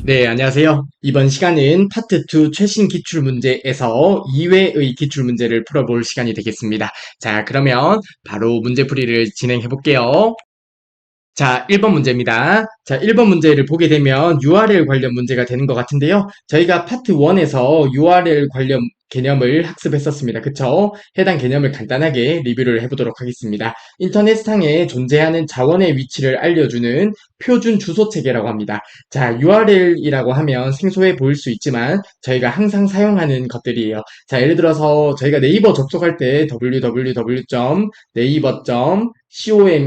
네, 안녕하세요. 이번 시간은 파트 2 최신 기출문제에서 2회의 기출문제를 풀어볼 시간이 되겠습니다. 자, 그러면 바로 문제풀이를 진행해 볼게요. 자, 1번 문제입니다. 자, 1번 문제를 보게 되면 URL 관련 문제가 되는 것 같은데요. 저희가 파트 1에서 URL 관련 개념을 학습했었습니다. 그쵸? 해당 개념을 간단하게 리뷰를 해보도록 하겠습니다. 인터넷상에 존재하는 자원의 위치를 알려주는 표준 주소 체계라고 합니다. 자, URL이라고 하면 생소해 보일 수 있지만 저희가 항상 사용하는 것들이에요. 자, 예를 들어서 저희가 네이버 접속할 때 www.naver.com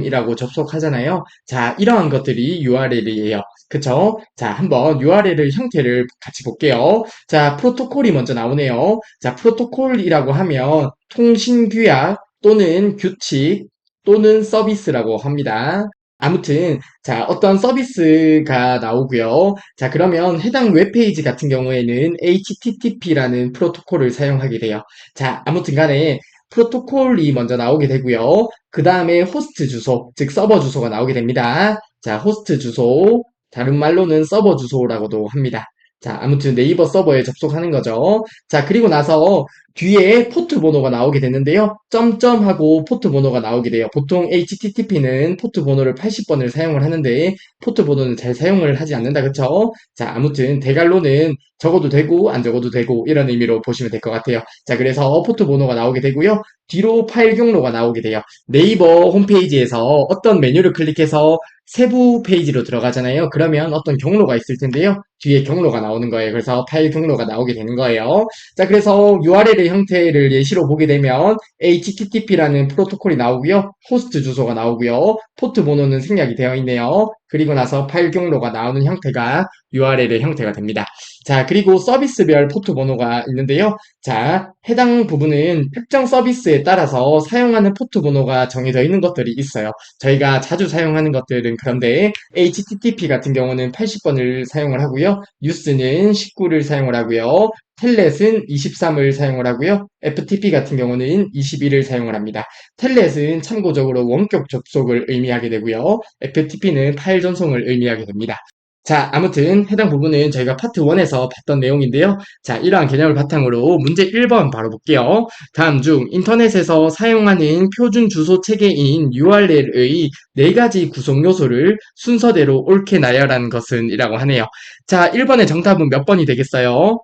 이라고 접속하잖아요. 자, 이러한 것들이 URL이에요. 그쵸? 자, 한번 URL의 형태를 같이 볼게요. 자, 프로토콜이 먼저 나오네요. 자, 프로토콜이라고 하면 통신규약 또는 규칙 또는 서비스라고 합니다. 아무튼 자, 어떤 서비스가 나오고요. 자, 그러면 해당 웹페이지 같은 경우에는 HTTP라는 프로토콜을 사용하게 돼요. 자, 아무튼 간에 프로토콜이 먼저 나오게 되고요. 그 다음에 호스트 주소, 즉 서버 주소가 나오게 됩니다. 자, 호스트 주소, 다른 말로는 서버 주소라고도 합니다. 자, 아무튼 네이버 서버에 접속하는 거죠. 자, 그리고 나서 뒤에 포트 번호가 나오게 되는데요. 점점하고 포트 번호가 나오게 돼요. 보통 HTTP는 포트 번호를 80번을 사용을 하는데 포트 번호는 잘 사용을 하지 않는다. 그쵸? 자, 아무튼 대갈로는 적어도 되고 안 적어도 되고 이런 의미로 보시면 될 것 같아요. 자, 그래서 포트 번호가 나오게 되고요. 뒤로 파일 경로가 나오게 돼요. 네이버 홈페이지에서 어떤 메뉴를 클릭해서 세부 페이지로 들어가잖아요. 그러면 어떤 경로가 있을 텐데요. 뒤에 경로가 나오는 거예요. 그래서 파일 경로가 나오게 되는 거예요. 자, 그래서 URL의 형태를 예시로 보게 되면 HTTP라는 프로토콜이 나오고요. 호스트 주소가 나오고요. 포트 번호는 생략이 되어 있네요. 그리고 나서 파일 경로가 나오는 형태가 URL의 형태가 됩니다. 자, 그리고 서비스별 포트 번호가 있는데요. 자, 해당 부분은 특정 서비스에 따라서 사용하는 포트 번호가 정해져 있는 것들이 있어요. 저희가 자주 사용하는 것들은 그런데 HTTP 같은 경우는 80번을 사용을 하고요. 뉴스는 19를 사용을 하고요. 텔넷은 23을 사용을 하고요. FTP 같은 경우는 21을 사용을 합니다. 텔넷은 참고적으로 원격 접속을 의미하게 되고요. FTP는 파일 전송을 의미하게 됩니다. 자, 아무튼 해당 부분은 저희가 파트 1에서 봤던 내용인데요. 자, 이러한 개념을 바탕으로 문제 1번 바로 볼게요. 다음 중 인터넷에서 사용하는 표준 주소 체계인 URL의 네 가지 구성 요소를 순서대로 옳게 나열한 것은 이라고 하네요. 자, 1번의 정답은 몇 번이 되겠어요?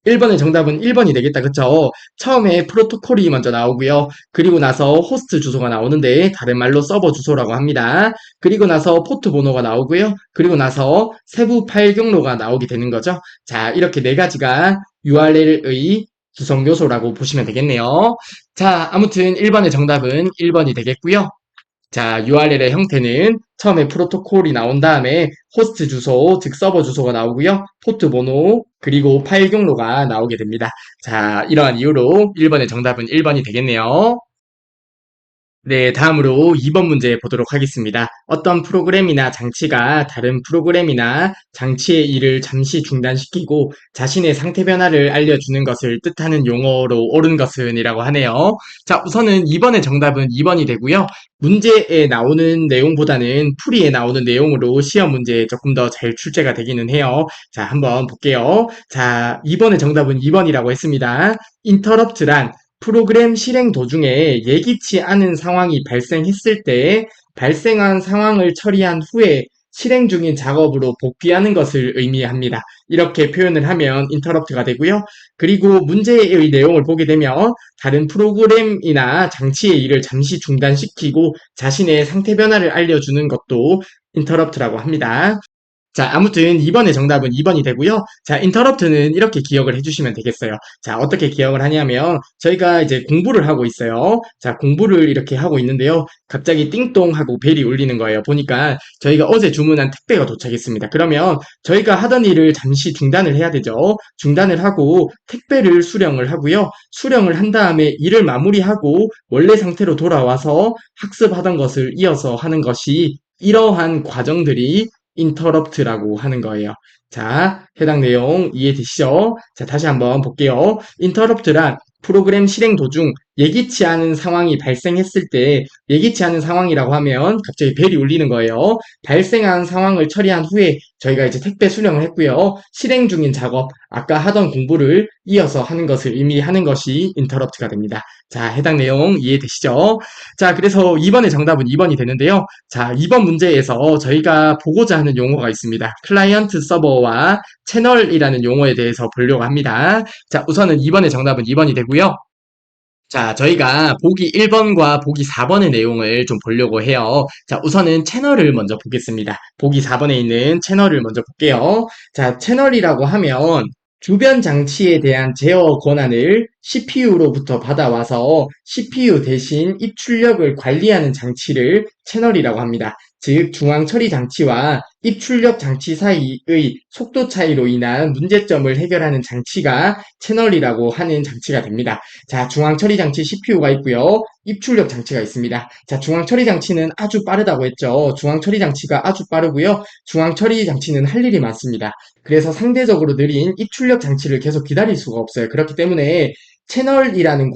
1번의 정답은 1번이 되겠다. 그쵸? 처음에 프로토콜이 먼저 나오고요. 그리고 나서 호스트 주소가 나오는데 다른 말로 서버 주소라고 합니다. 그리고 나서 포트 번호가 나오고요. 그리고 나서 세부 파일 경로가 나오게 되는 거죠. 자, 이렇게 네 가지가 URL의 구성 요소라고 보시면 되겠네요. 자, 아무튼 1번의 정답은 1번이 되겠고요. 자, URL의 형태는 처음에 프로토콜이 나온 다음에 호스트 주소, 즉 서버 주소가 나오고요. 포트 번호, 그리고 파일 경로가 나오게 됩니다. 자, 이러한 이유로 1번의 정답은 1번이 되겠네요. 네, 다음으로 2번 문제 보도록 하겠습니다. 어떤 프로그램이나 장치가 다른 프로그램이나 장치의 일을 잠시 중단시키고 자신의 상태 변화를 알려주는 것을 뜻하는 용어로 옳은 것은 이라고 하네요. 자, 우선은 2번의 정답은 2번이 되고요. 문제에 나오는 내용보다는 풀이에 나오는 내용으로 시험 문제에 조금 더 잘 출제가 되기는 해요. 자, 한번 볼게요. 자, 2번의 정답은 2번이라고 했습니다. interrupt란 프로그램 실행 도중에 예기치 않은 상황이 발생했을 때 발생한 상황을 처리한 후에 실행 중인 작업으로 복귀하는 것을 의미합니다. 이렇게 표현을 하면 interrupt가 되고요. 그리고 문제의 내용을 보게 되면 다른 프로그램이나 장치의 일을 잠시 중단시키고 자신의 상태 변화를 알려주는 것도 interrupt라고 합니다. 자, 아무튼 2번의 정답은 2번이 되고요. 자, interrupt는 이렇게 기억을 해주시면 되겠어요. 자, 어떻게 기억을 하냐면 저희가 이제 공부를 하고 있어요. 자, 공부를 이렇게 하고 있는데요. 갑자기 띵동 하고 벨이 울리는 거예요. 보니까 저희가 어제 주문한 택배가 도착했습니다. 그러면 저희가 하던 일을 잠시 중단을 해야 되죠. 중단을 하고 택배를 수령을 하고요. 수령을 한 다음에 일을 마무리하고 원래 상태로 돌아와서 학습하던 것을 이어서 하는 것이 이러한 과정들이 interrupt라고 하는 거예요. 자, 해당 내용 이해되시죠? 자, 다시 한번 볼게요. interrupt란 프로그램 실행 도중 예기치 않은 상황이 발생했을 때 예기치 않은 상황이라고 하면 갑자기 벨이 울리는 거예요. 발생한 상황을 처리한 후에 저희가 이제 택배 수령을 했고요. 실행 중인 작업, 아까 하던 공부를 이어서 하는 것을 의미하는 것이 인터럽트가 됩니다. 자, 해당 내용 이해되시죠? 자, 그래서 2번의 정답은 2번이 되는데요. 자, 2번 문제에서 저희가 보고자 하는 용어가 있습니다. 클라이언트 서버와 채널이라는 용어에 대해서 보려고 합니다. 자, 우선은 2번의 정답은 2번이 되고요. 자, 저희가 보기 1번과 보기 4번의 내용을 좀 보려고 해요. 자, 우선은 채널을 먼저 보겠습니다. 보기 4번에 있는 채널을 먼저 볼게요. 자, 채널이라고 하면 주변 장치에 대한 제어 권한을 CPU로부터 받아와서 CPU 대신 입출력을 관리하는 장치를 채널이라고 합니다. 즉, 중앙 처리 장치와 입출력 장치 사이의 속도 차이로 인한 문제점을 해결하는 장치가 채널이라고 하는 장치가 됩니다. 자, 중앙 처리 장치 CPU가 있고요. 입출력 장치가 있습니다. 자, 중앙 처리 장치는 아주 빠르다고 했죠. 중앙 처리 장치가 아주 빠르고요. 중앙 처리 장치는 할 일이 많습니다. 그래서 상대적으로 느린 입출력 장치를 계속 기다릴 수가 없어요. 그렇기 때문에 채널이라는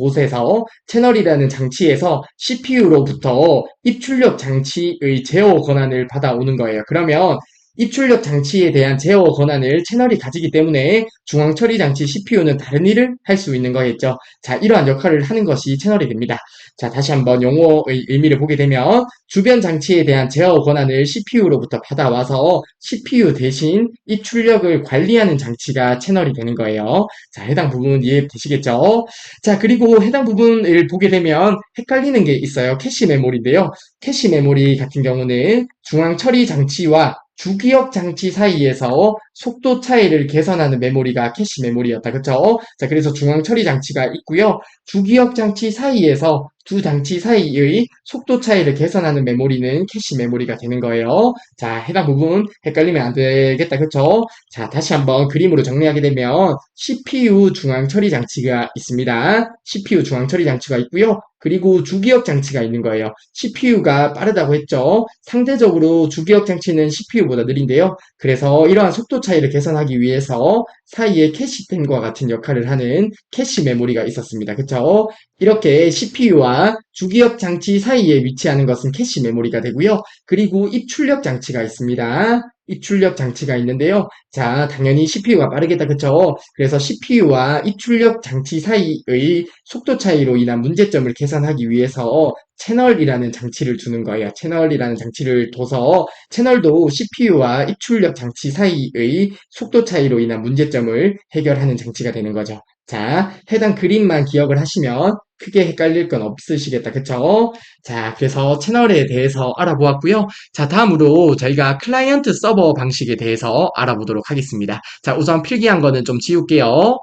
장치에서 CPU로부터 입출력 장치의 제어 권한을 받아오는 거예요. 그러면 입출력 장치에 대한 제어 권한을 채널이 가지기 때문에 중앙 처리 장치 CPU는 다른 일을 할 수 있는 거겠죠. 자, 이러한 역할을 하는 것이 채널이 됩니다. 자, 다시 한번 용어의 의미를 보게 되면 주변 장치에 대한 제어 권한을 CPU로부터 받아와서 CPU 대신 입출력을 관리하는 장치가 채널이 되는 거예요. 자, 해당 부분 이해되시겠죠? 자, 그리고 해당 부분을 보게 되면 헷갈리는 게 있어요. 캐시 메모리인데요. 캐시 메모리 같은 경우는 중앙 처리 장치와 주기억 장치 사이에서 속도 차이를 개선하는 메모리가 캐시 메모리였다. 그쵸? 자, 그래서 중앙 처리 장치가 있고요. 주기억 장치 사이에서 두 장치 사이의 속도 차이를 개선하는 메모리는 캐시 메모리가 되는 거예요. 자, 해당 부분 헷갈리면 안 되겠다. 그쵸? 자, 다시 한번 그림으로 정리하게 되면 CPU 중앙 처리 장치가 있습니다. CPU 중앙 처리 장치가 있고요. 그리고 주기억 장치가 있는 거예요. CPU가 빠르다고 했죠. 상대적으로 주기억 장치는 CPU보다 느린데요. 그래서 이러한 속도 차이를 개선하기 위해서 사이에 캐시템과 같은 역할을 하는 캐시 메모리가 있었습니다. 그쵸? 이렇게 CPU와 주기억 장치 사이에 위치하는 것은 캐시 메모리가 되고요. 그리고 입출력 장치가 있습니다. 입출력 장치가 있는데요. 자, 당연히 CPU가 빠르겠다. 그쵸? 그래서 CPU와 입출력 장치 사이의 속도 차이로 인한 문제점을 개선하기 위해서 채널이라는 장치를 두는 거예요. 채널이라는 장치를 둬서 채널도 CPU와 입출력 장치 사이의 속도 차이로 인한 문제점을 해결하는 장치가 되는 거죠. 자, 해당 그림만 기억을 하시면 크게 헷갈릴 건 없으시겠다. 그쵸? 자, 그래서 채널에 대해서 알아보았고요. 자, 다음으로 저희가 클라이언트 서버 방식에 대해서 알아보도록 하겠습니다. 자, 우선 필기한 거는 좀 지울게요.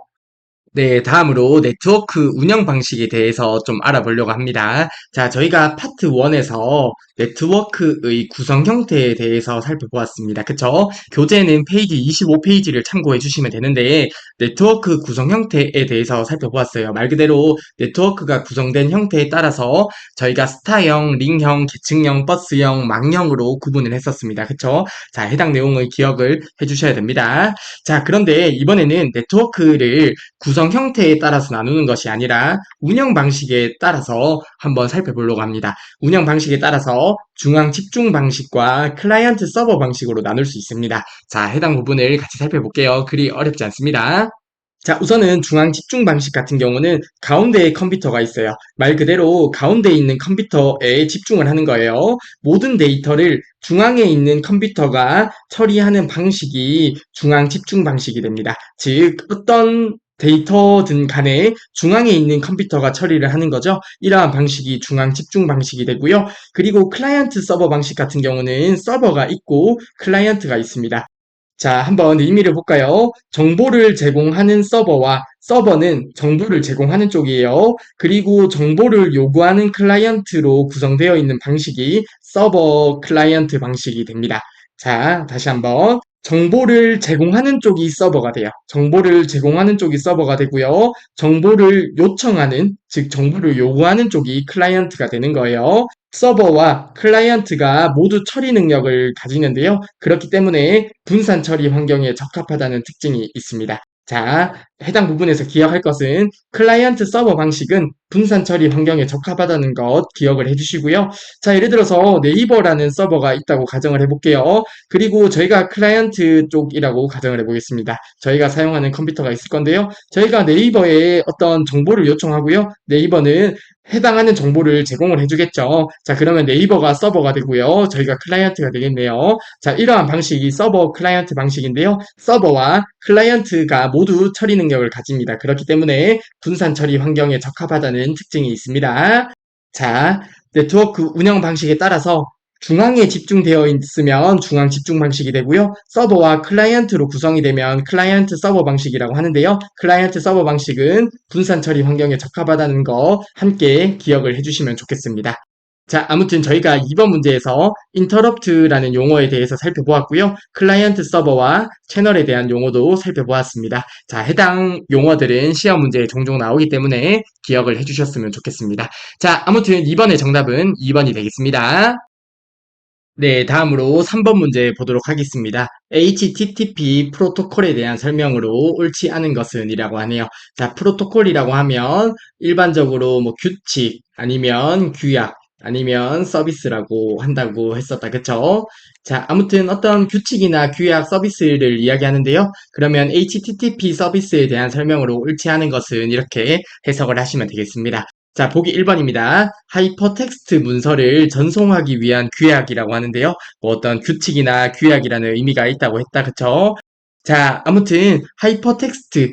네, 다음으로 네트워크 운영 방식에 대해서 좀 알아보려고 합니다. 자, 저희가 파트 1에서 네트워크의 구성 형태에 대해서 살펴보았습니다. 그쵸? 교재는 페이지 25페이지를 참고해 주시면 되는데, 네트워크 구성 형태에 대해서 살펴보았어요. 말 그대로 네트워크가 구성된 형태에 따라서 저희가 스타형, 링형, 계층형, 버스형, 망형으로 구분을 했었습니다. 그쵸? 자, 해당 내용의 기억을 해 주셔야 됩니다. 자, 그런데 이번에는 네트워크를 구성 형태에 따라서 나누는 것이 아니라 운영 방식에 따라서 한번 살펴보려고 합니다. 운영 방식에 따라서 중앙 집중 방식과 클라이언트 서버 방식으로 나눌 수 있습니다. 자, 해당 부분을 같이 살펴볼게요. 그리 어렵지 않습니다. 자, 우선은 중앙 집중 방식 같은 경우는 가운데에 컴퓨터가 있어요. 말 그대로 가운데에 있는 컴퓨터에 집중을 하는 거예요. 모든 데이터를 중앙에 있는 컴퓨터가 처리하는 방식이 중앙 집중 방식이 됩니다. 즉, 어떤 데이터든 간에 중앙에 있는 컴퓨터가 처리를 하는 거죠. 이러한 방식이 중앙 집중 방식이 되고요. 그리고 클라이언트 서버 방식 같은 경우는 서버가 있고 클라이언트가 있습니다. 자, 한번 의미를 볼까요? 정보를 제공하는 서버와 서버는 정보를 제공하는 쪽이에요. 그리고 정보를 요구하는 클라이언트로 구성되어 있는 방식이 서버 클라이언트 방식이 됩니다. 자, 다시 한번. 정보를 제공하는 쪽이 서버가 돼요. 정보를 제공하는 쪽이 서버가 되고요. 정보를 요청하는, 즉 정보를 요구하는 쪽이 클라이언트가 되는 거예요. 서버와 클라이언트가 모두 처리 능력을 가지는데요. 그렇기 때문에 분산 처리 환경에 적합하다는 특징이 있습니다. 자, 해당 부분에서 기억할 것은 클라이언트 서버 방식은 분산 처리 환경에 적합하다는 것 기억을 해주시고요. 자, 예를 들어서 네이버라는 서버가 있다고 가정을 해볼게요. 그리고 저희가 클라이언트 쪽이라고 가정을 해보겠습니다. 저희가 사용하는 컴퓨터가 있을 건데요. 저희가 네이버에 어떤 정보를 요청하고요. 네이버는 해당하는 정보를 제공을 해주겠죠. 자, 그러면 네이버가 서버가 되고요. 저희가 클라이언트가 되겠네요. 자, 이러한 방식이 서버 클라이언트 방식인데요. 서버와 클라이언트가 모두 처리 능력을 가집니다. 그렇기 때문에 분산 처리 환경에 적합하다는 특징이 있습니다. 자, 네트워크 운영 방식에 따라서 중앙에 집중되어 있으면 중앙 집중 방식이 되고요. 서버와 클라이언트로 구성이 되면 클라이언트 서버 방식이라고 하는데요. 클라이언트 서버 방식은 분산 처리 환경에 적합하다는 거 함께 기억을 해주시면 좋겠습니다. 자, 아무튼 저희가 이번 문제에서 interrupt라는 용어에 대해서 살펴보았고요. 클라이언트 서버와 채널에 대한 용어도 살펴보았습니다. 자, 해당 용어들은 시험 문제에 종종 나오기 때문에 기억을 해주셨으면 좋겠습니다. 자, 아무튼 이번의 정답은 2번이 되겠습니다. 네, 다음으로 3번 문제 보도록 하겠습니다. HTTP 프로토콜에 대한 설명으로 옳지 않은 것은 이라고 하네요. 자, 프로토콜이라고 하면 일반적으로 뭐 규칙, 아니면 규약, 아니면 서비스라고 한다고 했었다. 그쵸? 자, 아무튼 어떤 규칙이나 규약 서비스를 이야기하는데요. 그러면 HTTP 서비스에 대한 설명으로 옳지 않은 것은 이렇게 해석을 하시면 되겠습니다. 자, 보기 1번입니다. 하이퍼텍스트 문서를 전송하기 위한 규약이라고 하는데요. 뭐 어떤 규칙이나 규약이라는 의미가 있다고 했다. 그쵸? 자, 아무튼 하이퍼텍스트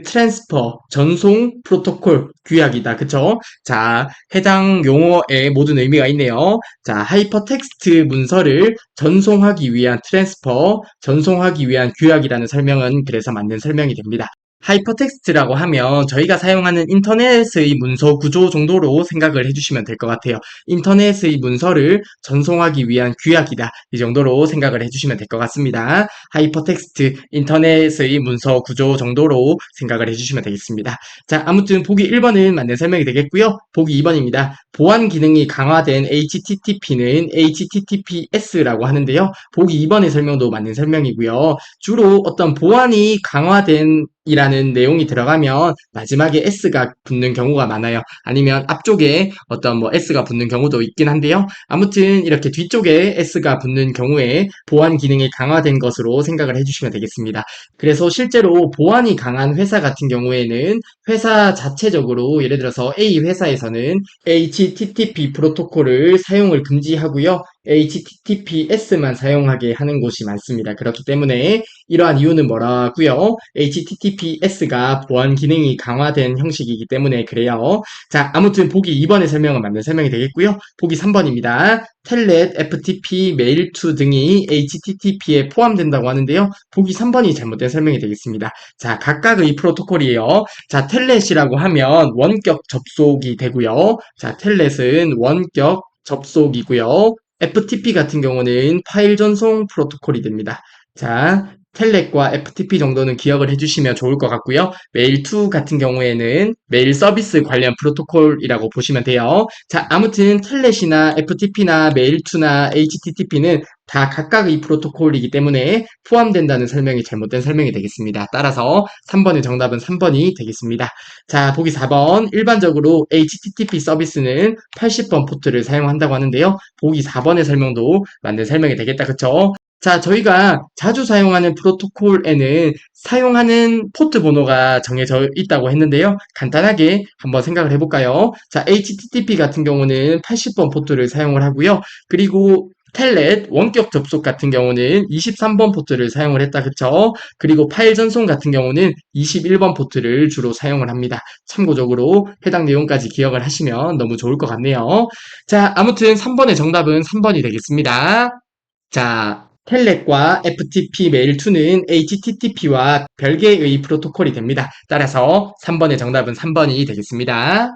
트랜스퍼 전송 프로토콜 규약이다. 그쵸? 자, 해당 용어에 모든 의미가 있네요. 자, 하이퍼텍스트 문서를 전송하기 위한 트랜스퍼, 전송하기 위한 규약이라는 설명은 그래서 맞는 설명이 됩니다. 하이퍼텍스트라고 하면 저희가 사용하는 인터넷의 문서 구조 정도로 생각을 해주시면 될 것 같아요. 인터넷의 문서를 전송하기 위한 규약이다. 이 정도로 생각을 해주시면 될 것 같습니다. 하이퍼텍스트, 인터넷의 문서 구조 정도로 생각을 해주시면 되겠습니다. 자, 아무튼 보기 1번은 맞는 설명이 되겠고요. 보기 2번입니다. 보안 기능이 강화된 HTTP는 HTTPS라고 하는데요. 보기 2번의 설명도 맞는 설명이고요. 주로 어떤 보안이 강화된 이라는 내용이 들어가면 마지막에 S가 붙는 경우가 많아요. 아니면 앞쪽에 어떤 뭐 S가 붙는 경우도 있긴 한데요. 아무튼 이렇게 뒤쪽에 S가 붙는 경우에 보안 기능이 강화된 것으로 생각을 해주시면 되겠습니다. 그래서 실제로 보안이 강한 회사 같은 경우에는 회사 자체적으로 예를 들어서 A 회사에서는 HTTP 프로토콜을 사용을 금지하고요. HTTPS만 사용하게 하는 곳이 많습니다. 그렇기 때문에 이러한 이유는 뭐라고요? HTTPS가 보안 기능이 강화된 형식이기 때문에 그래요. 자, 아무튼 보기 2번의 설명은 맞는 설명이 되겠고요. 보기 3번입니다. 텔넷, FTP, 메일2 등이 HTTP에 포함된다고 하는데요. 보기 3번이 잘못된 설명이 되겠습니다. 자, 각각의 프로토콜이에요. 자, 텔넷이라고 하면 원격 접속이 되고요. 자, 텔넷은 원격 접속이고요. FTP 같은 경우는 파일 전송 프로토콜이 됩니다. 자, 텔넷과 FTP 정도는 기억을 해주시면 좋을 것 같고요. 메일2 같은 경우에는 메일 서비스 관련 프로토콜이라고 보시면 돼요. 자, 아무튼 텔넷이나 FTP나 메일2나 HTTP는 다 각각의 프로토콜이기 때문에 포함된다는 설명이 잘못된 설명이 되겠습니다. 따라서 3번의 정답은 3번이 되겠습니다. 자, 보기 4번. 일반적으로 HTTP 서비스는 80번 포트를 사용한다고 하는데요. 보기 4번의 설명도 맞는 설명이 되겠다. 그쵸? 자, 저희가 자주 사용하는 프로토콜에는 사용하는 포트 번호가 정해져 있다고 했는데요. 간단하게 한번 생각을 해볼까요? 자, HTTP 같은 경우는 80번 포트를 사용을 하고요. 그리고 텔넷, 원격 접속 같은 경우는 23번 포트를 사용을 했다. 그쵸? 그리고 파일 전송 같은 경우는 21번 포트를 주로 사용을 합니다. 참고적으로 해당 내용까지 기억을 하시면 너무 좋을 것 같네요. 자, 아무튼 3번의 정답은 3번이 되겠습니다. 자, 텔넷과 FTP 메일2는 HTTP와 별개의 프로토콜이 됩니다. 따라서 3번의 정답은 3번이 되겠습니다.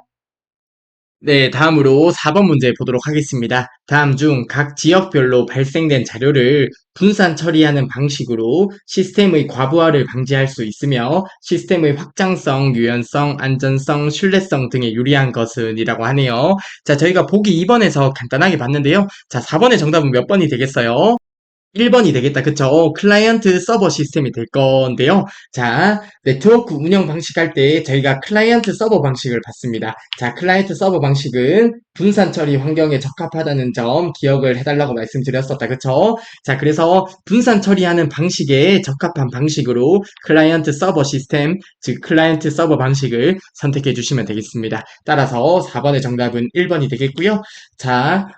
네, 다음으로 4번 문제 보도록 하겠습니다. 다음 중 각 지역별로 발생된 자료를 분산 처리하는 방식으로 시스템의 과부하를 방지할 수 있으며 시스템의 확장성, 유연성, 안전성, 신뢰성 등에 유리한 것은 이라고 하네요. 자, 저희가 보기 2번에서 간단하게 봤는데요. 자, 4번의 정답은 몇 번이 되겠어요? 1번이 되겠다. 그쵸? 클라이언트 서버 시스템이 될 건데요. 자, 네트워크 운영 방식 할 때 저희가 클라이언트 서버 방식을 봤습니다. 자, 클라이언트 서버 방식은 분산 처리 환경에 적합하다는 점 기억을 해달라고 말씀드렸었다. 그쵸? 자, 그래서 분산 처리하는 방식에 적합한 방식으로 클라이언트 서버 시스템, 즉 클라이언트 서버 방식을 선택해 주시면 되겠습니다. 따라서 4번의 정답은 1번이 되겠고요. 자,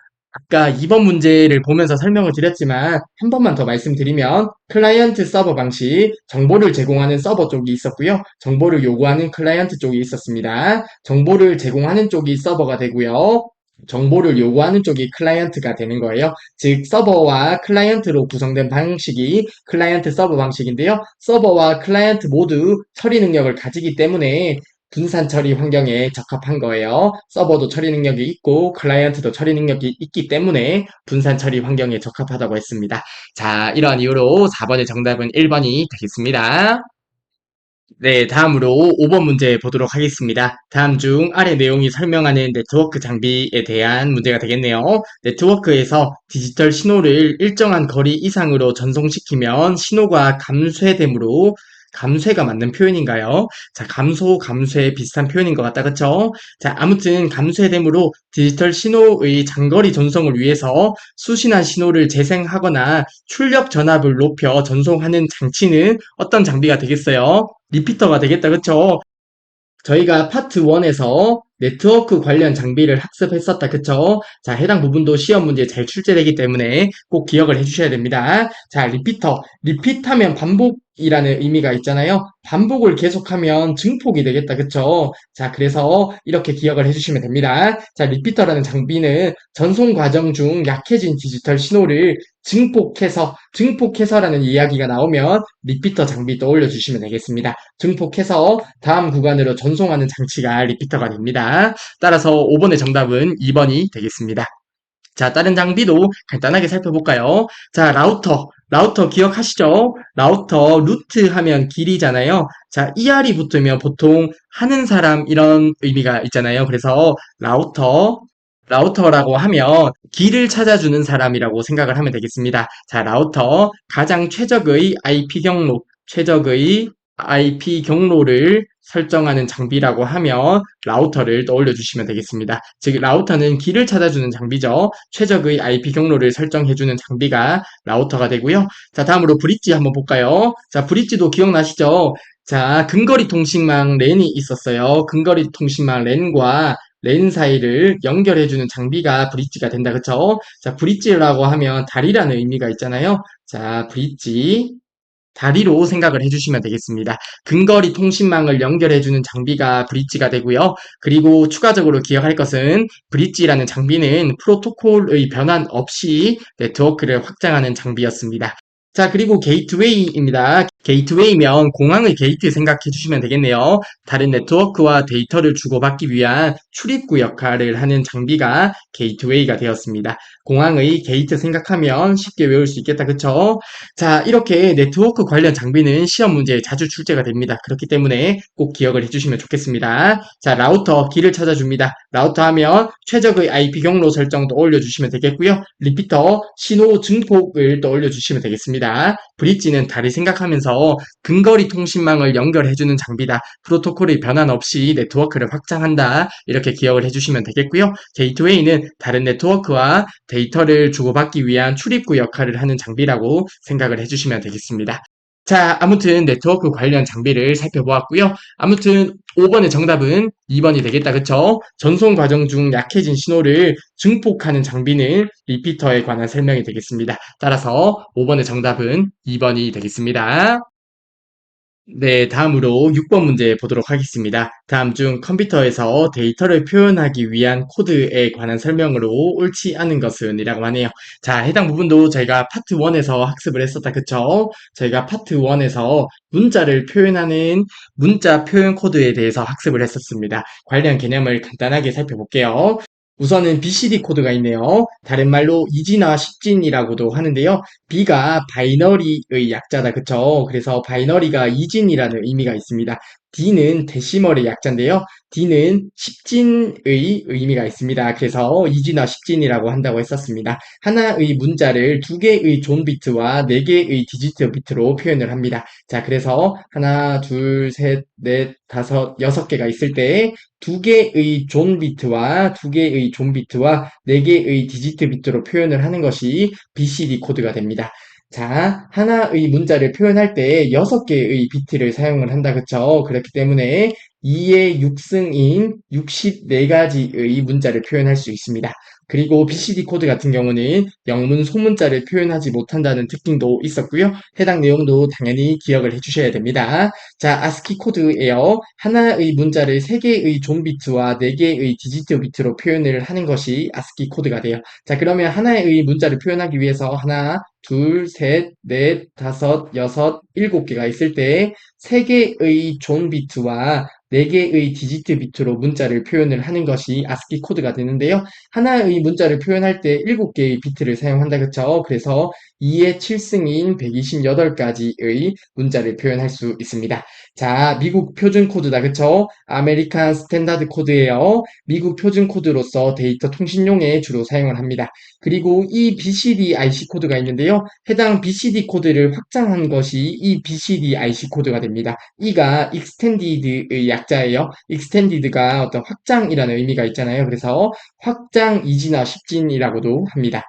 아까 2번 문제를 보면서 설명을 드렸지만 한 번만 더 말씀드리면 클라이언트 서버 방식, 정보를 제공하는 서버 쪽이 있었고요. 정보를 요구하는 클라이언트 쪽이 있었습니다. 정보를 제공하는 쪽이 서버가 되고요. 정보를 요구하는 쪽이 클라이언트가 되는 거예요. 즉 서버와 클라이언트로 구성된 방식이 클라이언트 서버 방식인데요. 서버와 클라이언트 모두 처리 능력을 가지기 때문에 분산 처리 환경에 적합한 거예요. 서버도 처리 능력이 있고 클라이언트도 처리 능력이 있기 때문에 분산 처리 환경에 적합하다고 했습니다. 자, 이러한 이유로 4번의 정답은 1번이 되겠습니다. 네, 다음으로 5번 문제 보도록 하겠습니다. 다음 중 아래 내용이 설명하는 네트워크 장비에 대한 문제가 되겠네요. 네트워크에서 디지털 신호를 일정한 거리 이상으로 전송시키면 신호가 감쇄되므로 감쇄가 맞는 표현인가요? 자, 감소, 감쇄 비슷한 표현인 것 같다. 그쵸? 자, 아무튼 감쇄되므로 디지털 신호의 장거리 전송을 위해서 수신한 신호를 재생하거나 출력 전압을 높여 전송하는 장치는 어떤 장비가 되겠어요? 리피터가 되겠다. 그쵸? 저희가 파트 1에서 네트워크 관련 장비를 학습했었다. 그쵸? 자, 해당 부분도 시험 문제에 잘 출제되기 때문에 꼭 기억을 해주셔야 됩니다. 자, 리피터. 리핏하면 반복이라는 의미가 있잖아요. 반복을 계속하면 증폭이 되겠다. 그쵸? 자, 그래서 이렇게 기억을 해주시면 됩니다. 자, 리피터라는 장비는 전송 과정 중 약해진 디지털 신호를 증폭해서라는 이야기가 나오면 리피터 장비 떠올려 주시면 되겠습니다. 증폭해서 다음 구간으로 전송하는 장치가 리피터가 됩니다. 따라서 5번의 정답은 2번이 되겠습니다. 자, 다른 장비도 간단하게 살펴볼까요? 자, 라우터 기억하시죠? 라우터 루트 하면 길이잖아요. 자, ER이 붙으면 보통 하는 사람 이런 의미가 있잖아요. 그래서 라우터라고 하면 길을 찾아주는 사람이라고 생각을 하면 되겠습니다. 자, 라우터 가장 최적의 IP 경로를 설정하는 장비라고 하면 라우터를 떠올려 주시면 되겠습니다. 즉, 라우터는 길을 찾아주는 장비죠. 최적의 IP 경로를 설정해주는 장비가 라우터가 되고요. 자, 다음으로 브릿지 한번 볼까요? 자, 브릿지도 기억나시죠? 자, 근거리 통신망 랜이 있었어요. 근거리 통신망 랜과 랜 사이를 연결해주는 장비가 브릿지가 된다. 그쵸? 자, 브릿지라고 하면 다리라는 의미가 있잖아요. 자, 브릿지. 다리로 생각을 해주시면 되겠습니다. 근거리 통신망을 연결해주는 장비가 브릿지가 되고요. 그리고 추가적으로 기억할 것은 브릿지라는 장비는 프로토콜의 변환 없이 네트워크를 확장하는 장비였습니다. 자, 그리고 게이트웨이입니다. 게이트웨이면 공항의 게이트 생각해 주시면 되겠네요. 다른 네트워크와 데이터를 주고받기 위한 출입구 역할을 하는 장비가 게이트웨이가 되었습니다. 공항의 게이트 생각하면 쉽게 외울 수 있겠다. 그쵸? 자, 이렇게 네트워크 관련 장비는 시험 문제에 자주 출제가 됩니다. 그렇기 때문에 꼭 기억을 해주시면 좋겠습니다. 자, 라우터, 길을 찾아줍니다. 라우터 하면 최적의 IP 경로 설정 떠올려 주시면 되겠고요. 리피터, 신호 증폭을 떠올려 주시면 되겠습니다. 브릿지는 다리 생각하면서 근거리 통신망을 연결해주는 장비다. 프로토콜의 변환 없이 네트워크를 확장한다. 이렇게 기억을 해주시면 되겠고요. 게이트웨이는 다른 네트워크와 데이터를 주고받기 위한 출입구 역할을 하는 장비라고 생각을 해주시면 되겠습니다. 자, 아무튼 네트워크 관련 장비를 살펴보았고요. 아무튼 5번의 정답은 2번이 되겠다. 그쵸? 전송 과정 중 약해진 신호를 증폭하는 장비는 리피터에 관한 설명이 되겠습니다. 따라서 5번의 정답은 2번이 되겠습니다. 네, 다음으로 6번 문제 보도록 하겠습니다. 다음 중 컴퓨터에서 데이터를 표현하기 위한 코드에 관한 설명으로 옳지 않은 것은 이라고 하네요. 자, 해당 부분도 저희가 파트 1에서 학습을 했었다. 그쵸? 저희가 파트 1에서 문자를 표현하는 문자 표현 코드에 대해서 학습을 했었습니다. 관련 개념을 간단하게 살펴볼게요. 우선은 BCD 코드가 있네요. 다른 말로 이진화 십진이라고도 하는데요. B가 바이너리의 약자다. 그쵸? 그래서 바이너리가 이진이라는 의미가 있습니다. D는 데시멀의 약자인데요. D는 십진의 의미가 있습니다. 그래서 이진화 십진이라고 한다고 했었습니다. 하나의 문자를 두 개의 존 비트와 네 개의 디지트 비트로 표현을 합니다. 자, 그래서 하나, 둘, 셋, 넷, 다섯, 여섯 개가 있을 때 두 개의 존 비트와 두 개의 존 비트와 네 개의 디지트 비트로 표현을 하는 것이 BCD 코드가 됩니다. 자, 하나의 문자를 표현할 때 6개의 비트를 사용을 한다, 그쵸? 그렇기 때문에 2의 6승인 64가지의 문자를 표현할 수 있습니다. 그리고 BCD 코드 같은 경우는 영문 소문자를 표현하지 못한다는 특징도 있었고요. 해당 내용도 당연히 기억을 해주셔야 됩니다. 자, 아스키 코드예요. 하나의 문자를 3개의 존 비트와 4개의 디지트 비트로 표현을 하는 것이 아스키 코드가 돼요. 자, 그러면 하나의 문자를 표현하기 위해서 하나, 둘, 셋, 넷, 다섯, 여섯, 일곱 개가 있을 때 세 개의 존 비트와 네 개의 디지트 비트로 문자를 표현을 하는 것이 아스키 코드가 되는데요. 하나의 문자를 표현할 때 7개의 비트를 사용한다, 그쵸? 그래서 2의 7승인 128가지의 문자를 표현할 수 있습니다. 자, 미국 표준 코드다, 그쵸? 아메리칸 스탠다드 코드예요. 미국 표준 코드로서 데이터 통신용에 주로 사용을 합니다. 그리고 이 BCD IC 코드가 있는데요. 해당 BCD 코드를 확장한 것이 이 BCD IC 코드가 됩니다. 이가 extended의 약자예요. extended가 어떤 확장이라는 의미가 있잖아요. 그래서 확장 이진화 십진이라고도 합니다.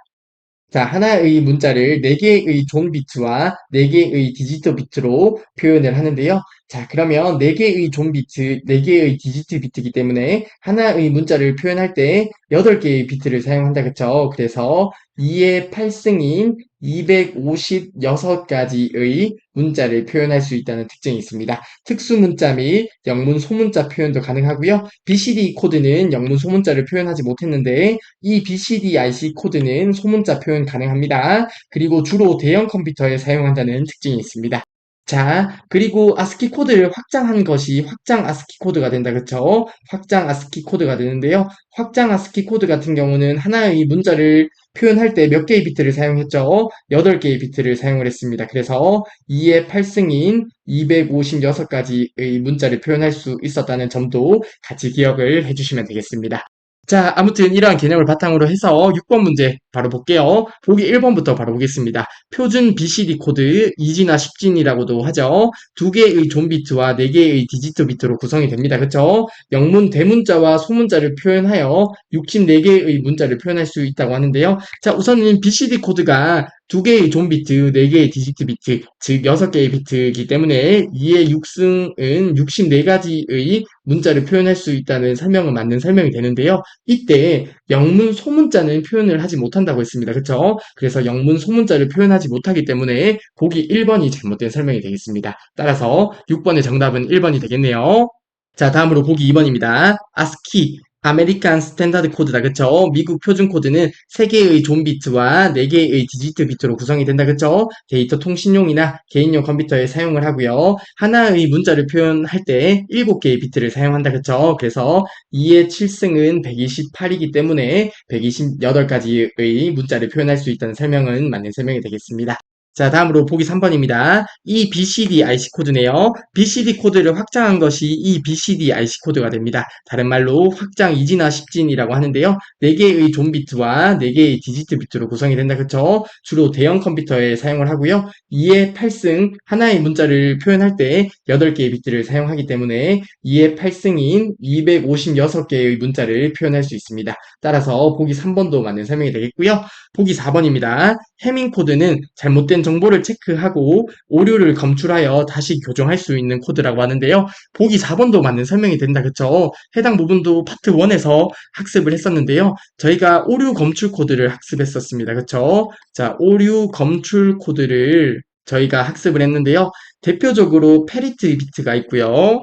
자, 하나의 문자를 4개의 존 비트와 4개의 디지트 비트로 표현을 하는데요. 자, 그러면 4개의 존 비트, 4개의 디지트 비트이기 때문에 하나의 문자를 표현할 때 8개의 비트를 사용한다, 그쵸? 그래서 2의 8승인 256가지의 문자를 표현할 수 있다는 특징이 있습니다. 특수 문자 및 영문 소문자 표현도 가능하고요. BCD 코드는 영문 소문자를 표현하지 못했는데 이 BCD IC 코드는 소문자 표현 가능합니다. 그리고 주로 대형 컴퓨터에 사용한다는 특징이 있습니다. 자, 그리고 아스키 코드를 확장한 것이 확장 아스키 코드가 된다, 그쵸? 확장 아스키 코드가 되는데요. 확장 아스키 코드 같은 경우는 하나의 문자를 표현할 때 몇 개의 비트를 사용했죠? 8개의 비트를 사용을 했습니다. 그래서 2의 8승인 256가지의 문자를 표현할 수 있었다는 점도 같이 기억을 해주시면 되겠습니다. 자, 아무튼 이러한 개념을 바탕으로 해서 6번 문제 바로 볼게요. 보기 1번부터 바로 보겠습니다. 표준 BCD 코드 이진화 십진이라고도 하죠. 두 개의 존 비트와 네 개의 디지트 비트로 구성이 됩니다. 그쵸? 영문 대문자와 소문자를 표현하여 64개의 문자를 표현할 수 있다고 하는데요. 자, 우선은 BCD 코드가 두 개의 존 비트, 네 개의 디지트 비트, 즉 6개의 비트이기 때문에 2의 6승은 64가지의 문자를 표현할 수 있다는 설명은 맞는 설명이 되는데요. 이때 영문 소문자는 표현을 하지 못한다고 했습니다. 그쵸? 그래서 영문 소문자를 표현하지 못하기 때문에 보기 1번이 잘못된 설명이 되겠습니다. 따라서 6번의 정답은 1번이 되겠네요. 자, 다음으로 보기 2번입니다. 아스키, 아메리칸 스탠다드 코드다, 그쵸? 미국 표준 코드는 3개의 존 비트와 4개의 디지트 비트로 구성이 된다, 그쵸? 데이터 통신용이나 개인용 컴퓨터에 사용을 하고요. 하나의 문자를 표현할 때 7개의 비트를 사용한다, 그쵸? 그래서 2의 7승은 128이기 때문에 128가지의 문자를 표현할 수 있다는 설명은 맞는 설명이 되겠습니다. 자, 다음으로 보기 3번입니다. 이 BCD IC 코드네요. BCD 코드를 확장한 것이 이 BCD IC 코드가 됩니다. 다른 말로 확장 이진화 십진이라고 하는데요. 4개의 존 비트와 4개의 디지트 비트로 구성이 된다. 그쵸? 주로 대형 컴퓨터에 사용을 하고요. 2의 8승, 하나의 문자를 표현할 때 8개의 비트를 사용하기 때문에 2의 8승인 256개의 문자를 표현할 수 있습니다. 따라서 보기 3번도 맞는 설명이 되겠고요. 보기 4번입니다. 해밍 코드는 잘못된 정보를 체크하고 오류를 검출하여 다시 교정할 수 있는 코드라고 하는데요. 보기 4번도 맞는 설명이 된다. 그쵸? 해당 부분도 파트 1에서 학습을 했었는데요. 저희가 오류 검출 코드를 학습했었습니다. 그쵸? 자, 오류 검출 코드를 저희가 학습을 했는데요. 대표적으로 페리트 비트가 있고요.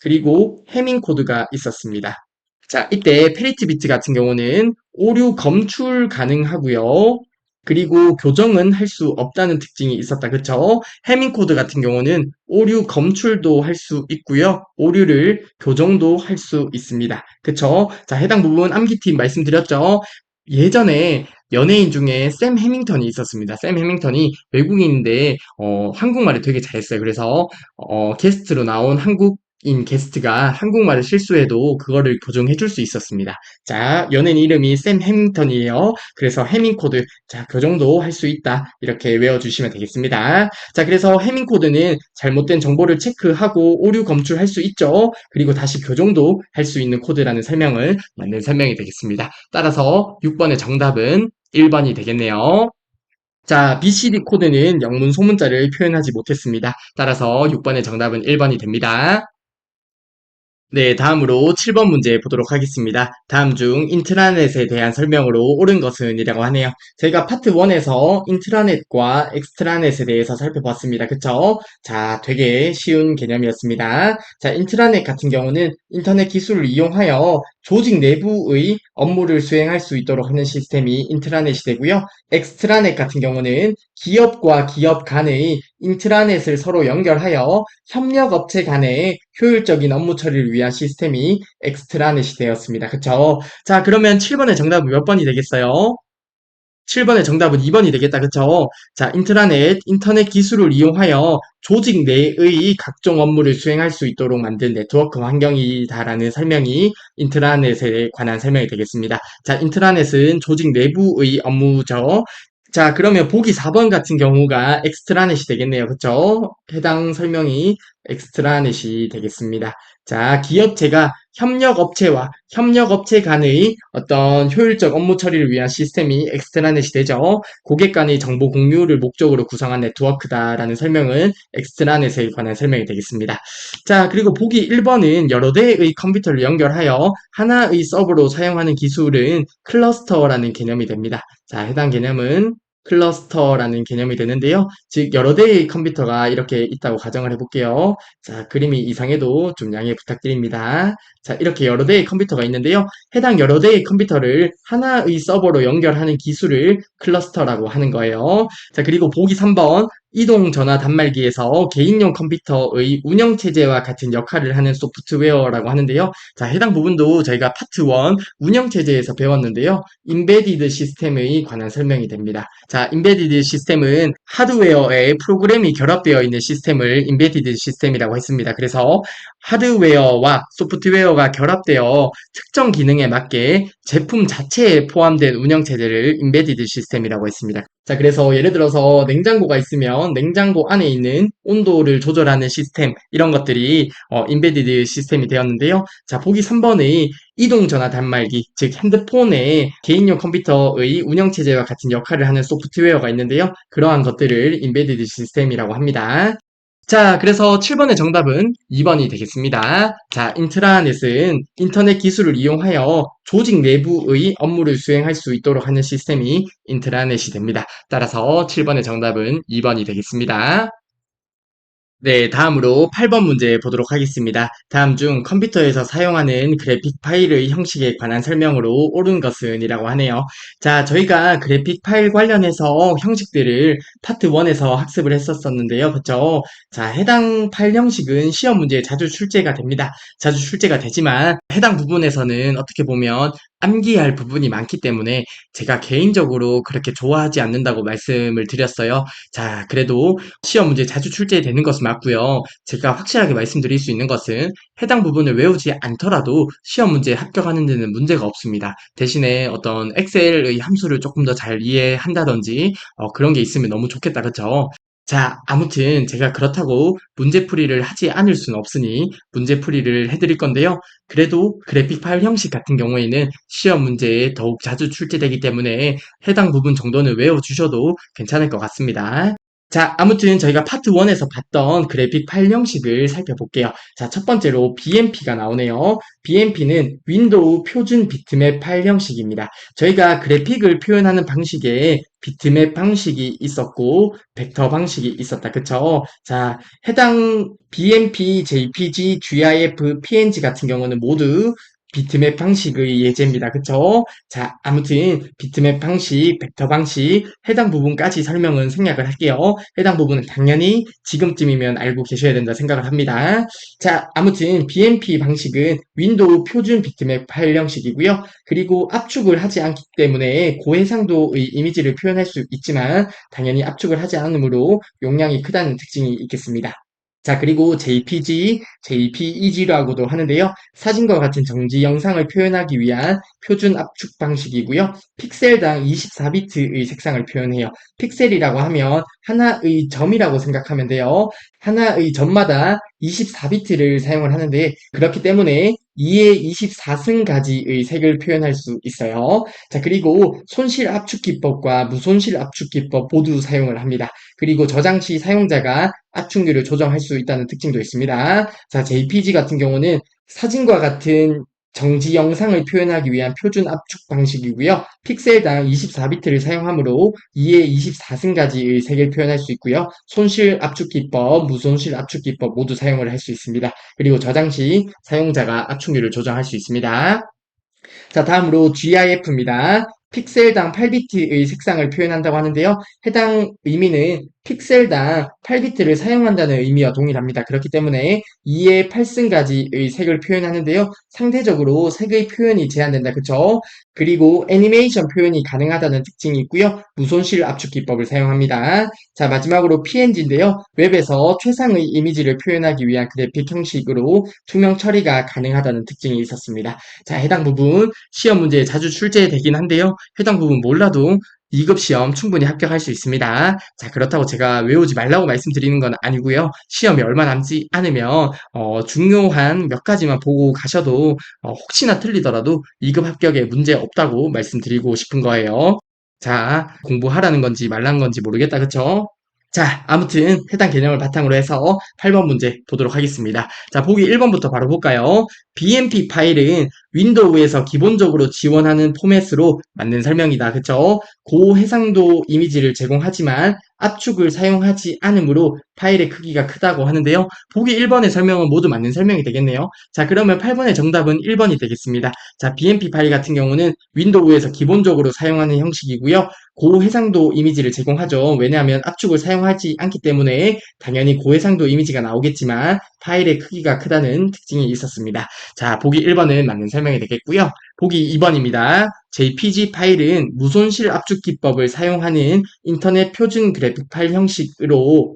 그리고 해밍 코드가 있었습니다. 자, 이때 페리티 비트 같은 경우는 오류 검출 가능하고요. 그리고 교정은 할 수 없다는 특징이 있었다. 그쵸? 해밍 코드 같은 경우는 오류 검출도 할 수 있고요. 오류를 교정도 할 수 있습니다. 그쵸? 자, 해당 부분 암기팁 말씀드렸죠? 예전에 연예인 중에 샘 해밍턴이 있었습니다. 샘 해밍턴이 외국인인데 한국말을 되게 잘했어요. 그래서 게스트로 나온 한국 인 게스트가 한국말을 실수해도 그거를 교정해 줄 수 있었습니다. 자, 연예인 이름이 샘 해밍턴이에요. 그래서 해밍 코드, 자, 교정도 할 수 있다. 이렇게 외워주시면 되겠습니다. 자, 그래서 해밍 코드는 잘못된 정보를 체크하고 오류 검출할 수 있죠. 그리고 다시 교정도 할 수 있는 코드라는 설명을 맞는 설명이 되겠습니다. 따라서 6번의 정답은 1번이 되겠네요. 자, BCD 코드는 영문 소문자를 표현하지 못했습니다. 따라서 6번의 정답은 1번이 됩니다. 네, 다음으로 7번 문제 보도록 하겠습니다. 다음 중 인트라넷에 대한 설명으로 옳은 것은 이라고 하네요. 저희가 파트 1에서 인트라넷과 엑스트라넷에 대해서 살펴봤습니다. 그쵸? 자, 되게 쉬운 개념이었습니다. 자, 인트라넷 같은 경우는 인터넷 기술을 이용하여 조직 내부의 업무를 수행할 수 있도록 하는 시스템이 인트라넷이 되고요. 엑스트라넷 같은 경우는 기업과 기업 간의 인트라넷을 서로 연결하여 협력업체 간의 효율적인 업무 처리를 위한 시스템이 엑스트라넷이 되었습니다. 그쵸? 자, 그러면 7번의 정답은 몇 번이 되겠어요? 7번의 정답은 2번이 되겠다. 그쵸? 자, 인터넷 기술을 이용하여 조직 내의 각종 업무를 수행할 수 있도록 만든 네트워크 환경이다라는 설명이 인트라넷에 관한 설명이 되겠습니다. 자, 인트라넷은 조직 내부의 업무죠. 자, 그러면 보기 4번 같은 경우가 엑스트라넷이 되겠네요. 그쵸? 해당 설명이 엑스트라넷이 되겠습니다. 자, 기업체가 협력업체와 협력업체 간의 어떤 효율적 업무 처리를 위한 시스템이 엑스트라넷이 되죠. 고객 간의 정보 공유를 목적으로 구성한 네트워크다라는 설명은 엑스트라넷에 관한 설명이 되겠습니다. 자, 그리고 보기 1번은 여러 대의 컴퓨터를 연결하여 하나의 서버로 사용하는 기술은 클러스터라는 개념이 됩니다. 자, 해당 개념은 클러스터라는 개념이 되는데요. 즉, 여러 대의 컴퓨터가 이렇게 있다고 가정을 해볼게요. 자, 그림이 이상해도 좀 양해 부탁드립니다. 자, 이렇게 여러 대의 컴퓨터가 있는데요. 해당 여러 대의 컴퓨터를 하나의 서버로 연결하는 기술을 클러스터라고 하는 거예요. 자, 그리고 보기 3번. 이동 전화 단말기에서 개인용 컴퓨터의 운영체제와 같은 역할을 하는 소프트웨어라고 하는데요. 자, 해당 부분도 저희가 파트 1 운영체제에서 배웠는데요. 인베디드 시스템의 관한 설명이 됩니다. 자, 인베디드 시스템은 하드웨어에 프로그램이 결합되어 있는 시스템을 인베디드 시스템이라고 했습니다. 그래서 하드웨어와 소프트웨어가 결합되어 특정 기능에 맞게 제품 자체에 포함된 운영체제를 인베디드 시스템이라고 했습니다. 자, 그래서 예를 들어서 냉장고가 있으면 냉장고 안에 있는 온도를 조절하는 시스템, 이런 것들이 인베디드 시스템이 되었는데요. 자, 보기 3번의 이동전화 단말기, 즉 핸드폰에 개인용 컴퓨터의 운영체제와 같은 역할을 하는 소프트웨어가 있는데요. 그러한 것들을 인베디드 시스템이라고 합니다. 자, 그래서 7번의 정답은 2번이 되겠습니다. 자, 인트라넷은 인터넷 기술을 이용하여 조직 내부의 업무를 수행할 수 있도록 하는 시스템이 인트라넷이 됩니다. 따라서 7번의 정답은 2번이 되겠습니다. 네, 다음으로 8번 문제 보도록 하겠습니다. 다음 중 컴퓨터에서 사용하는 그래픽 파일의 형식에 관한 설명으로 옳은 것은 이라고 하네요. 자, 저희가 그래픽 파일 관련해서 형식들을 파트 1에서 학습을 했었었는데요. 그쵸? 자, 해당 파일 형식은 시험 문제에 자주 출제가 됩니다. 자주 출제가 되지만 해당 부분에서는 어떻게 보면 암기할 부분이 많기 때문에 제가 개인적으로 그렇게 좋아하지 않는다고 말씀을 드렸어요. 자, 그래도 시험 문제 자주 출제되는 것은 맞고요. 제가 확실하게 말씀드릴 수 있는 것은 해당 부분을 외우지 않더라도 시험 문제에 합격하는 데는 문제가 없습니다. 대신에 어떤 엑셀의 함수를 조금 더 잘 이해한다든지 그런 게 있으면 너무 좋겠다. 그쵸? 자, 아무튼 제가 그렇다고 문제풀이를 하지 않을 수는 없으니 문제풀이를 해드릴 건데요. 그래도 그래픽 파일 형식 같은 경우에는 시험 문제에 더욱 자주 출제되기 때문에 해당 부분 정도는 외워주셔도 괜찮을 것 같습니다. 자, 아무튼 저희가 파트 1에서 봤던 그래픽 파일 형식을 살펴볼게요. 자, 첫 번째로 BMP가 나오네요. BMP는 윈도우 표준 비트맵 파일 형식입니다. 저희가 그래픽을 표현하는 방식에 비트맵 방식이 있었고 벡터 방식이 있었다. 그쵸? 자, 해당 BMP, JPG, GIF, PNG 같은 경우는 모두 비트맵 방식의 예제입니다. 그쵸? 자, 아무튼 비트맵 방식, 벡터 방식 해당 부분까지 설명은 생략을 할게요. 해당 부분은 당연히 지금쯤이면 알고 계셔야 된다 생각을 합니다. 자, 아무튼 BMP 방식은 윈도우 표준 비트맵 파일 형식이고요. 그리고 압축을 하지 않기 때문에 고해상도의 이미지를 표현할 수 있지만 당연히 압축을 하지 않으므로 용량이 크다는 특징이 있겠습니다. 자, 그리고 JPG, JPEG라고도 하는데요. 사진과 같은 정지 영상을 표현하기 위한 표준 압축 방식이고요. 픽셀당 24비트의 색상을 표현해요. 픽셀이라고 하면 하나의 점이라고 생각하면 돼요. 하나의 점마다 24비트를 사용을 하는데 그렇기 때문에 2의 24승가지의 색을 표현할 수 있어요. 자, 그리고 손실 압축 기법과 무손실 압축 기법 모두 사용을 합니다. 그리고 저장 시 사용자가 압축률을 조정할 수 있다는 특징도 있습니다. 자, JPG 같은 경우는 사진과 같은 정지 영상을 표현하기 위한 표준 압축 방식이고요. 픽셀당 24비트를 사용하므로 2의 24승가지의 색을 표현할 수 있고요. 손실 압축 기법, 무손실 압축 기법 모두 사용을 할 수 있습니다. 그리고 저장 시 사용자가 압축률을 조정할 수 있습니다. 자, 다음으로 GIF입니다. 픽셀당 8비트의 색상을 표현한다고 하는데요. 해당 의미는 픽셀당 8비트를 사용한다는 의미와 동일합니다. 그렇기 때문에 2의 8승가지의 색을 표현하는데요. 상대적으로 색의 표현이 제한된다. 그쵸? 그리고 애니메이션 표현이 가능하다는 특징이 있고요. 무손실 압축 기법을 사용합니다. 자, 마지막으로 PNG인데요. 웹에서 최상의 이미지를 표현하기 위한 그래픽 형식으로 투명 처리가 가능하다는 특징이 있었습니다. 자, 해당 부분 시험 문제에 자주 출제되긴 한데요. 해당 부분 몰라도 2급 시험 충분히 합격할 수 있습니다. 자, 그렇다고 제가 외우지 말라고 말씀드리는 건 아니고요. 시험이 얼마 남지 않으면 중요한 몇 가지만 보고 가셔도 혹시나 틀리더라도 2급 합격에 문제 없다고 말씀드리고 싶은 거예요. 자, 공부하라는 건지 말라는 건지 모르겠다, 그쵸? 자, 아무튼 해당 개념을 바탕으로 해서 8번 문제 보도록 하겠습니다. 자, 보기 1번부터 바로 볼까요? BMP 파일은 윈도우에서 기본적으로 지원하는 포맷으로 만든 설명이다. 그쵸? 고해상도 이미지를 제공하지만 압축을 사용하지 않으므로 파일의 크기가 크다고 하는데요. 보기 1번의 설명은 모두 맞는 설명이 되겠네요. 자, 그러면 8번의 정답은 1번이 되겠습니다. 자, BMP 파일 같은 경우는 윈도우에서 기본적으로 사용하는 형식이고요. 고해상도 이미지를 제공하죠. 왜냐하면 압축을 사용하지 않기 때문에 당연히 고해상도 이미지가 나오겠지만 파일의 크기가 크다는 특징이 있었습니다. 자, 보기 1번은 맞는 설명이 되겠고요. 보기 2번입니다. JPG 파일은 무손실 압축 기법을 사용하는 인터넷 표준 그래픽 파일 형식으로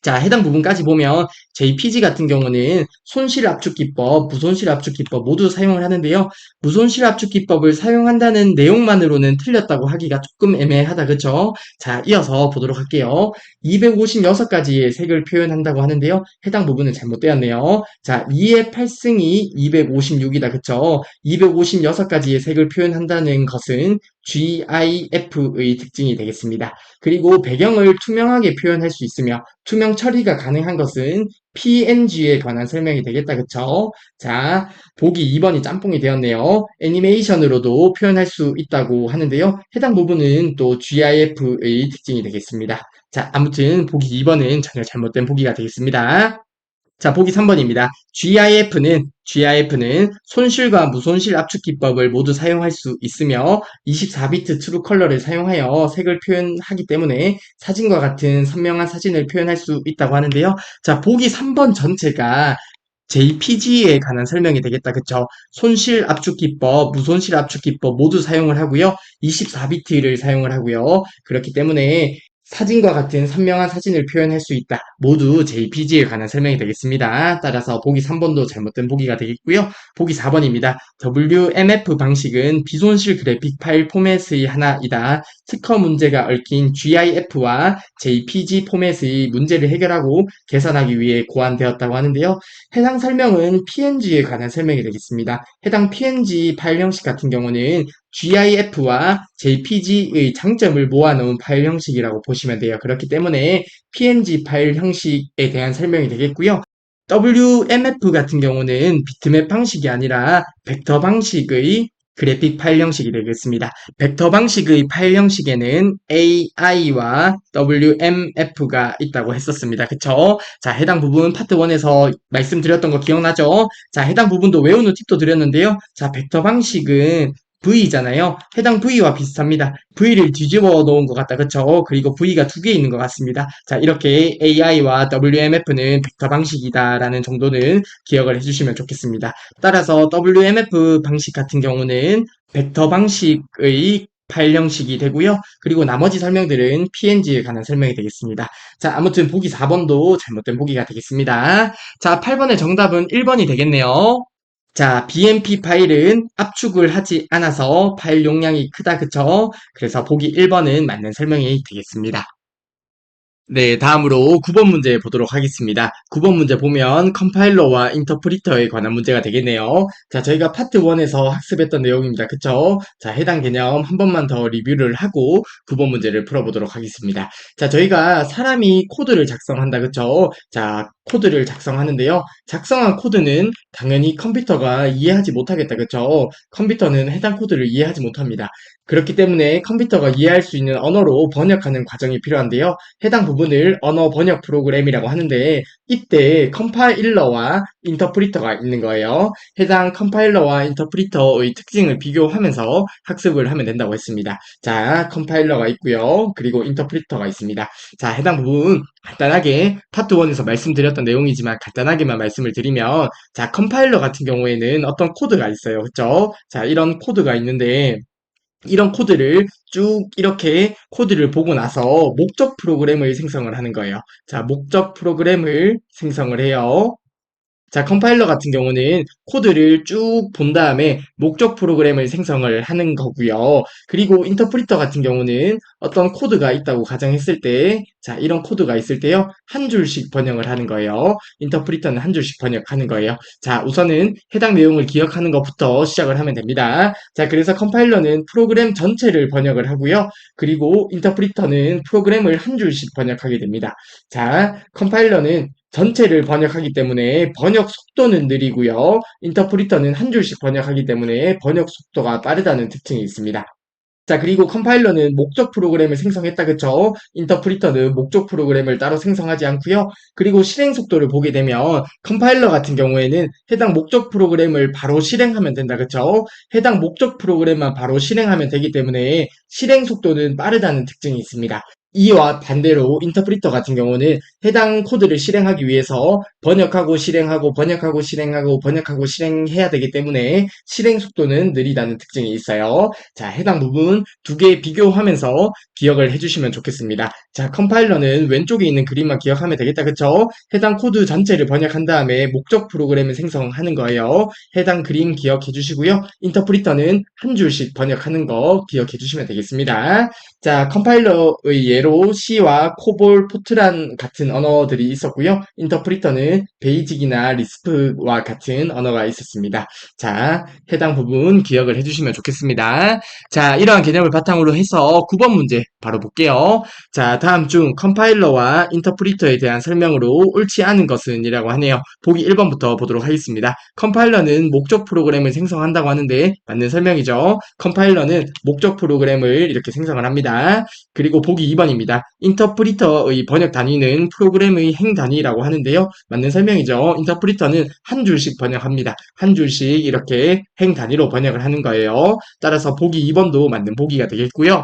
자, 해당 부분까지 보면 JPG 같은 경우는 손실 압축 기법, 무손실 압축 기법 모두 사용을 하는데요. 무손실 압축 기법을 사용한다는 내용만으로는 틀렸다고 하기가 조금 애매하다. 그쵸? 자, 이어서 보도록 할게요. 256가지의 색을 표현한다고 하는데요. 해당 부분은 잘못되었네요. 자, 2의 8승이 256이다. 그쵸? 256가지의 색을 표현한다는 것은 GIF의 특징이 되겠습니다. 그리고 배경을 투명하게 표현할 수 있으며 투명 처리가 가능한 것은 PNG에 관한 설명이 되겠다. 그쵸? 자, 보기 2번이 짬뽕이 되었네요. 애니메이션으로도 표현할 수 있다고 하는데요. 해당 부분은 또 GIF의 특징이 되겠습니다. 자, 아무튼 보기 2번은 전혀 잘못된 보기가 되겠습니다. 자, 보기 3번입니다. GIF는 손실과 무손실 압축 기법을 모두 사용할 수 있으며 24비트 트루 컬러를 사용하여 색을 표현하기 때문에 사진과 같은 선명한 사진을 표현할 수 있다고 하는데요. 자, 보기 3번 전체가 JPG에 관한 설명이 되겠다. 그쵸? 손실 압축 기법, 무손실 압축 기법 모두 사용을 하고요. 24비트를 사용을 하고요. 그렇기 때문에 사진과 같은 선명한 사진을 표현할 수 있다. 모두 JPG에 관한 설명이 되겠습니다. 따라서 보기 3번도 잘못된 보기가 되겠고요. 보기 4번입니다. WMF 방식은 비손실 그래픽 파일 포맷의 하나이다. 특허 문제가 얽힌 GIF와 JPG 포맷의 문제를 해결하고 개선하기 위해 고안되었다고 하는데요. 해당 설명은 PNG에 관한 설명이 되겠습니다. 해당 PNG 파일 형식 같은 경우는 GIF와 JPG의 장점을 모아놓은 파일 형식이라고 보시면 돼요. 그렇기 때문에 PNG 파일 형식에 대한 설명이 되겠고요. WMF 같은 경우는 비트맵 방식이 아니라 벡터 방식의 그래픽 파일 형식이 되겠습니다. 벡터 방식의 파일 형식에는 AI와 WMF가 있다고 했었습니다. 그쵸? 자, 해당 부분 파트 1에서 말씀드렸던 거 기억나죠? 자, 해당 부분도 외우는 팁도 드렸는데요. 자, 벡터 방식은 V잖아요. 해당 V와 비슷합니다. V를 뒤집어 놓은 것 같다. 그쵸? 그리고 V가 두 개 있는 것 같습니다. 자, 이렇게 AI와 WMF는 벡터 방식이다라는 정도는 기억을 해주시면 좋겠습니다. 따라서 WMF 방식 같은 경우는 벡터 방식의 파일 형식이 되고요. 그리고 나머지 설명들은 PNG에 관한 설명이 되겠습니다. 자, 아무튼 보기 4번도 잘못된 보기가 되겠습니다. 자, 8번의 정답은 1번이 되겠네요. 자, BMP 파일은 압축을 하지 않아서 파일 용량이 크다, 그쵸? 그래서 보기 1번은 맞는 설명이 되겠습니다. 네, 다음으로 9번 문제 보도록 하겠습니다. 9번 문제 보면 컴파일러와 인터프리터에 관한 문제가 되겠네요. 자, 저희가 파트 1에서 학습했던 내용입니다. 그쵸? 자, 해당 개념 한 번만 더 리뷰를 하고 9번 문제를 풀어보도록 하겠습니다. 자, 저희가 사람이 코드를 작성한다. 그쵸? 자, 코드를 작성하는데요. 작성한 코드는 당연히 컴퓨터가 이해하지 못하겠다. 그쵸? 컴퓨터는 해당 코드를 이해하지 못합니다. 그렇기 때문에 컴퓨터가 이해할 수 있는 언어로 번역하는 과정이 필요한데요. 해당 부분을 언어 번역 프로그램이라고 하는데 이때 컴파일러와 인터프리터가 있는 거예요. 해당 컴파일러와 인터프리터의 특징을 비교하면서 학습을 하면 된다고 했습니다. 자, 컴파일러가 있고요. 그리고 인터프리터가 있습니다. 자, 해당 부분 간단하게 파트 1에서 말씀드렸던 내용이지만 간단하게만 말씀을 드리면 자, 컴파일러 같은 경우에는 어떤 코드가 있어요. 그쵸? 자, 이런 코드가 있는데 이런 코드를 쭉 이렇게 코드를 보고 나서 목적 프로그램을 생성을 하는 거예요. 자, 목적 프로그램을 생성을 해요. 자, 컴파일러 같은 경우는 코드를 쭉 본 다음에 목적 프로그램을 생성을 하는 거고요. 그리고 인터프리터 같은 경우는 어떤 코드가 있다고 가정했을 때, 자, 이런 코드가 있을 때요, 한 줄씩 번역을 하는 거예요. 인터프리터는 한 줄씩 번역하는 거예요. 자, 우선은 해당 내용을 기억하는 것부터 시작을 하면 됩니다. 자, 그래서 컴파일러는 프로그램 전체를 번역을 하고요. 그리고 인터프리터는 프로그램을 한 줄씩 번역하게 됩니다. 자, 컴파일러는 전체를 번역하기 때문에 번역 속도는 느리고요. 인터프리터는 한 줄씩 번역하기 때문에 번역 속도가 빠르다는 특징이 있습니다. 자, 그리고 컴파일러는 목적 프로그램을 생성했다, 그쵸? 인터프리터는 목적 프로그램을 따로 생성하지 않고요. 그리고 실행 속도를 보게 되면 컴파일러 같은 경우에는 해당 목적 프로그램을 바로 실행하면 된다, 그쵸? 해당 목적 프로그램만 바로 실행하면 되기 때문에 실행 속도는 빠르다는 특징이 있습니다. 이와 반대로 인터프리터 같은 경우는 해당 코드를 실행하기 위해서 번역하고 실행하고 번역하고 실행하고 번역하고 실행해야 되기 때문에 실행 속도는 느리다는 특징이 있어요. 자, 해당 부분 두 개 비교하면서 기억을 해주시면 좋겠습니다. 자, 컴파일러는 왼쪽에 있는 그림만 기억하면 되겠다. 그쵸? 해당 코드 전체를 번역한 다음에 목적 프로그램을 생성하는 거예요. 해당 그림 기억해 주시고요. 인터프리터는 한 줄씩 번역하는 거 기억해 주시면 되겠습니다. 자, 컴파일러의 예로 C와 코볼, 포트란 같은 언어들이 있었고요. 인터프리터는 베이직이나 리스프와 같은 언어가 있었습니다. 자, 해당 부분 기억을 해주시면 좋겠습니다. 자, 이러한 개념을 바탕으로 해서 9번 문제 바로 볼게요. 자, 다음 중 컴파일러와 인터프리터에 대한 설명으로 옳지 않은 것은 이라고 하네요. 보기 1번부터 보도록 하겠습니다. 컴파일러는 목적 프로그램을 생성한다고 하는데 맞는 설명이죠. 컴파일러는 목적 프로그램을 이렇게 생성을 합니다. 그리고 보기 2번입니다. 인터프리터의 번역 단위는 프로그램의 행 단위라고 하는데요. 맞는 설명이죠. 인터프리터는 한 줄씩 번역합니다. 한 줄씩 이렇게 행 단위로 번역을 하는 거예요. 따라서 보기 2번도 맞는 보기가 되겠고요.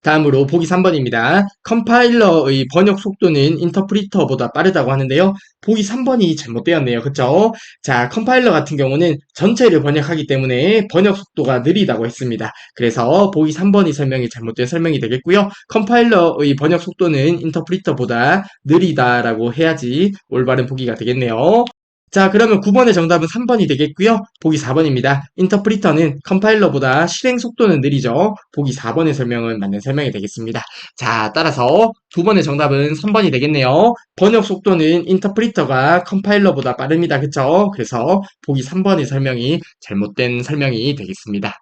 다음으로 보기 3번입니다. 컴파일러의 번역 속도는 인터프리터보다 빠르다고 하는데요. 보기 3번이 잘못되었네요. 그쵸? 자, 컴파일러 같은 경우는 전체를 번역하기 때문에 번역 속도가 느리다고 했습니다. 그래서 보기 3번이 설명이 잘못된 설명이 되겠고요. 컴파일러의 번역 속도는 인터프리터보다 느리다라고 해야지 올바른 보기가 되겠네요. 자, 그러면 9번의 정답은 3번이 되겠고요. 보기 4번입니다. 인터프리터는 컴파일러보다 실행 속도는 느리죠. 보기 4번의 설명은 맞는 설명이 되겠습니다. 자, 따라서 2번의 정답은 3번이 되겠네요. 번역 속도는 인터프리터가 컴파일러보다 빠릅니다. 그쵸? 그래서 보기 3번의 설명이 잘못된 설명이 되겠습니다.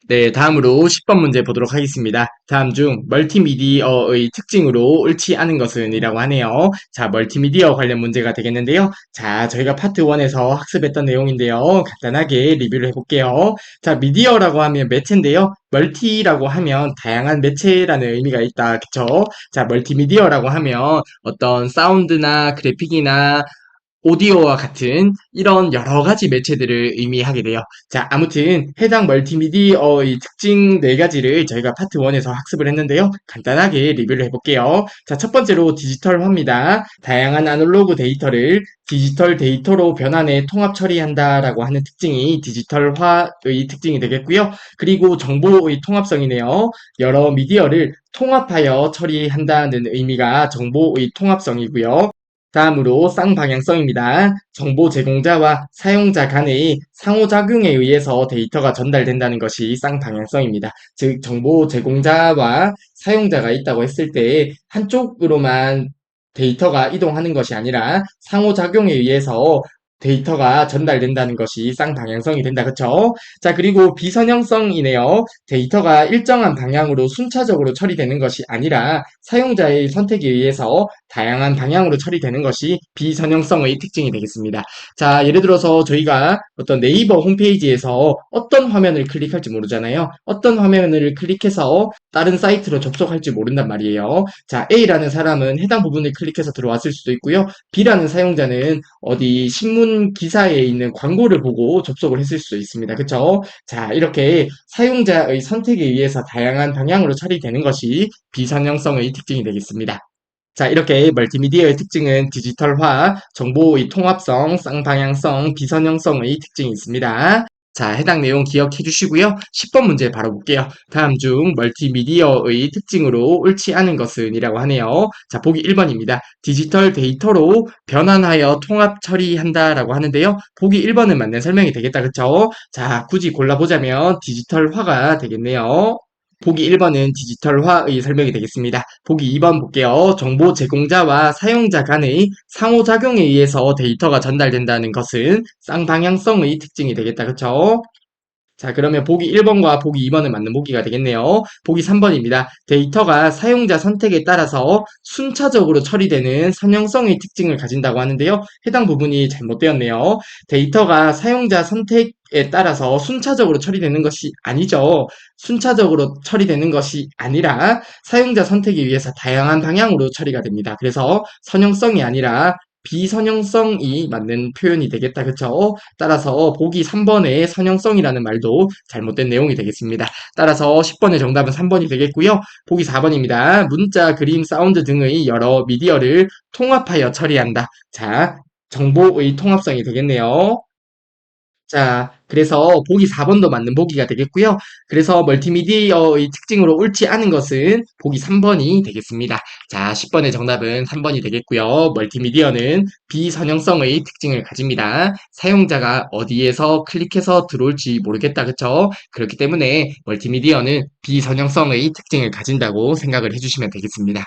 네, 다음으로 10번 문제 보도록 하겠습니다. 다음 중 멀티미디어의 특징으로 옳지 않은 것은 이라고 하네요. 자, 멀티미디어 관련 문제가 되겠는데요. 자, 저희가 파트 1에서 학습했던 내용인데요. 간단하게 리뷰를 해볼게요. 자, 미디어라고 하면 매체인데요. 멀티라고 하면 다양한 매체라는 의미가 있다. 그쵸? 자, 멀티미디어라고 하면 어떤 사운드나 그래픽이나 오디오와 같은 이런 여러 가지 매체들을 의미하게 돼요. 자, 아무튼 해당 멀티미디어의 특징 네 가지를 저희가 파트 1에서 학습을 했는데요. 간단하게 리뷰를 해볼게요. 자, 첫 번째로 디지털화입니다. 다양한 아날로그 데이터를 디지털 데이터로 변환해 통합 처리한다라고 하는 특징이 디지털화의 특징이 되겠고요. 그리고 정보의 통합성이네요. 여러 미디어를 통합하여 처리한다는 의미가 정보의 통합성이고요. 다음으로 쌍방향성입니다. 정보 제공자와 사용자 간의 상호작용에 의해서 데이터가 전달된다는 것이 쌍방향성입니다. 즉, 정보 제공자와 사용자가 있다고 했을 때 한쪽으로만 데이터가 이동하는 것이 아니라 상호작용에 의해서 데이터가 전달된다는 것이 쌍방향성이 된다. 그쵸? 자, 그리고 비선형성이네요. 데이터가 일정한 방향으로 순차적으로 처리되는 것이 아니라 사용자의 선택에 의해서 다양한 방향으로 처리되는 것이 비선형성의 특징이 되겠습니다. 자, 예를 들어서 저희가 어떤 네이버 홈페이지에서 어떤 화면을 클릭할지 모르잖아요. 어떤 화면을 클릭해서 다른 사이트로 접속할지 모른단 말이에요. 자, A라는 사람은 해당 부분을 클릭해서 들어왔을 수도 있고요. B라는 사용자는 어디 신문 기사에 있는 광고를 보고 접속을 했을 수도 있습니다. 그쵸? 자, 이렇게 사용자의 선택에 의해서 다양한 방향으로 처리되는 것이 비선형성의 특징이 되겠습니다. 자, 이렇게 멀티미디어의 특징은 디지털화, 정보의 통합성, 쌍방향성, 비선형성의 특징이 있습니다. 자, 해당 내용 기억해 주시고요. 10번 문제 바로 볼게요. 다음 중 멀티미디어의 특징으로 옳지 않은 것은 이라고 하네요. 자, 보기 1번입니다. 디지털 데이터로 변환하여 통합 처리한다라고 하는데요. 보기 1번은 맞는 설명이 되겠다. 그쵸? 자, 굳이 골라보자면 디지털화가 되겠네요. 보기 1번은 디지털화의 설명이 되겠습니다. 보기 2번 볼게요. 정보 제공자와 사용자 간의 상호작용에 의해서 데이터가 전달된다는 것은 쌍방향성의 특징이 되겠다. 그쵸? 자, 그러면 보기 1번과 보기 2번은 맞는 보기가 되겠네요. 보기 3번입니다. 데이터가 사용자 선택에 따라서 순차적으로 처리되는 선형성의 특징을 가진다고 하는데요. 해당 부분이 잘못되었네요. 데이터가 사용자 선택에 따라서 순차적으로 처리되는 것이 아니죠. 순차적으로 처리되는 것이 아니라 사용자 선택에 의해서 다양한 방향으로 처리가 됩니다. 그래서 선형성이 아니라 비선형성이 맞는 표현이 되겠다. 그쵸? 따라서 보기 3번의 선형성이라는 말도 잘못된 내용이 되겠습니다. 따라서 10번의 정답은 3번이 되겠고요. 보기 4번입니다. 문자, 그림, 사운드 등의 여러 미디어를 통합하여 처리한다. 자, 정보의 통합성이 되겠네요. 자, 그래서 보기 4번도 맞는 보기가 되겠고요. 그래서 멀티미디어의 특징으로 옳지 않은 것은 보기 3번이 되겠습니다. 자, 10번의 정답은 3번이 되겠고요. 멀티미디어는 비선형성의 특징을 가집니다. 사용자가 어디에서 클릭해서 들어올지 모르겠다. 그쵸? 그렇기 때문에 멀티미디어는 비선형성의 특징을 가진다고 생각을 해주시면 되겠습니다.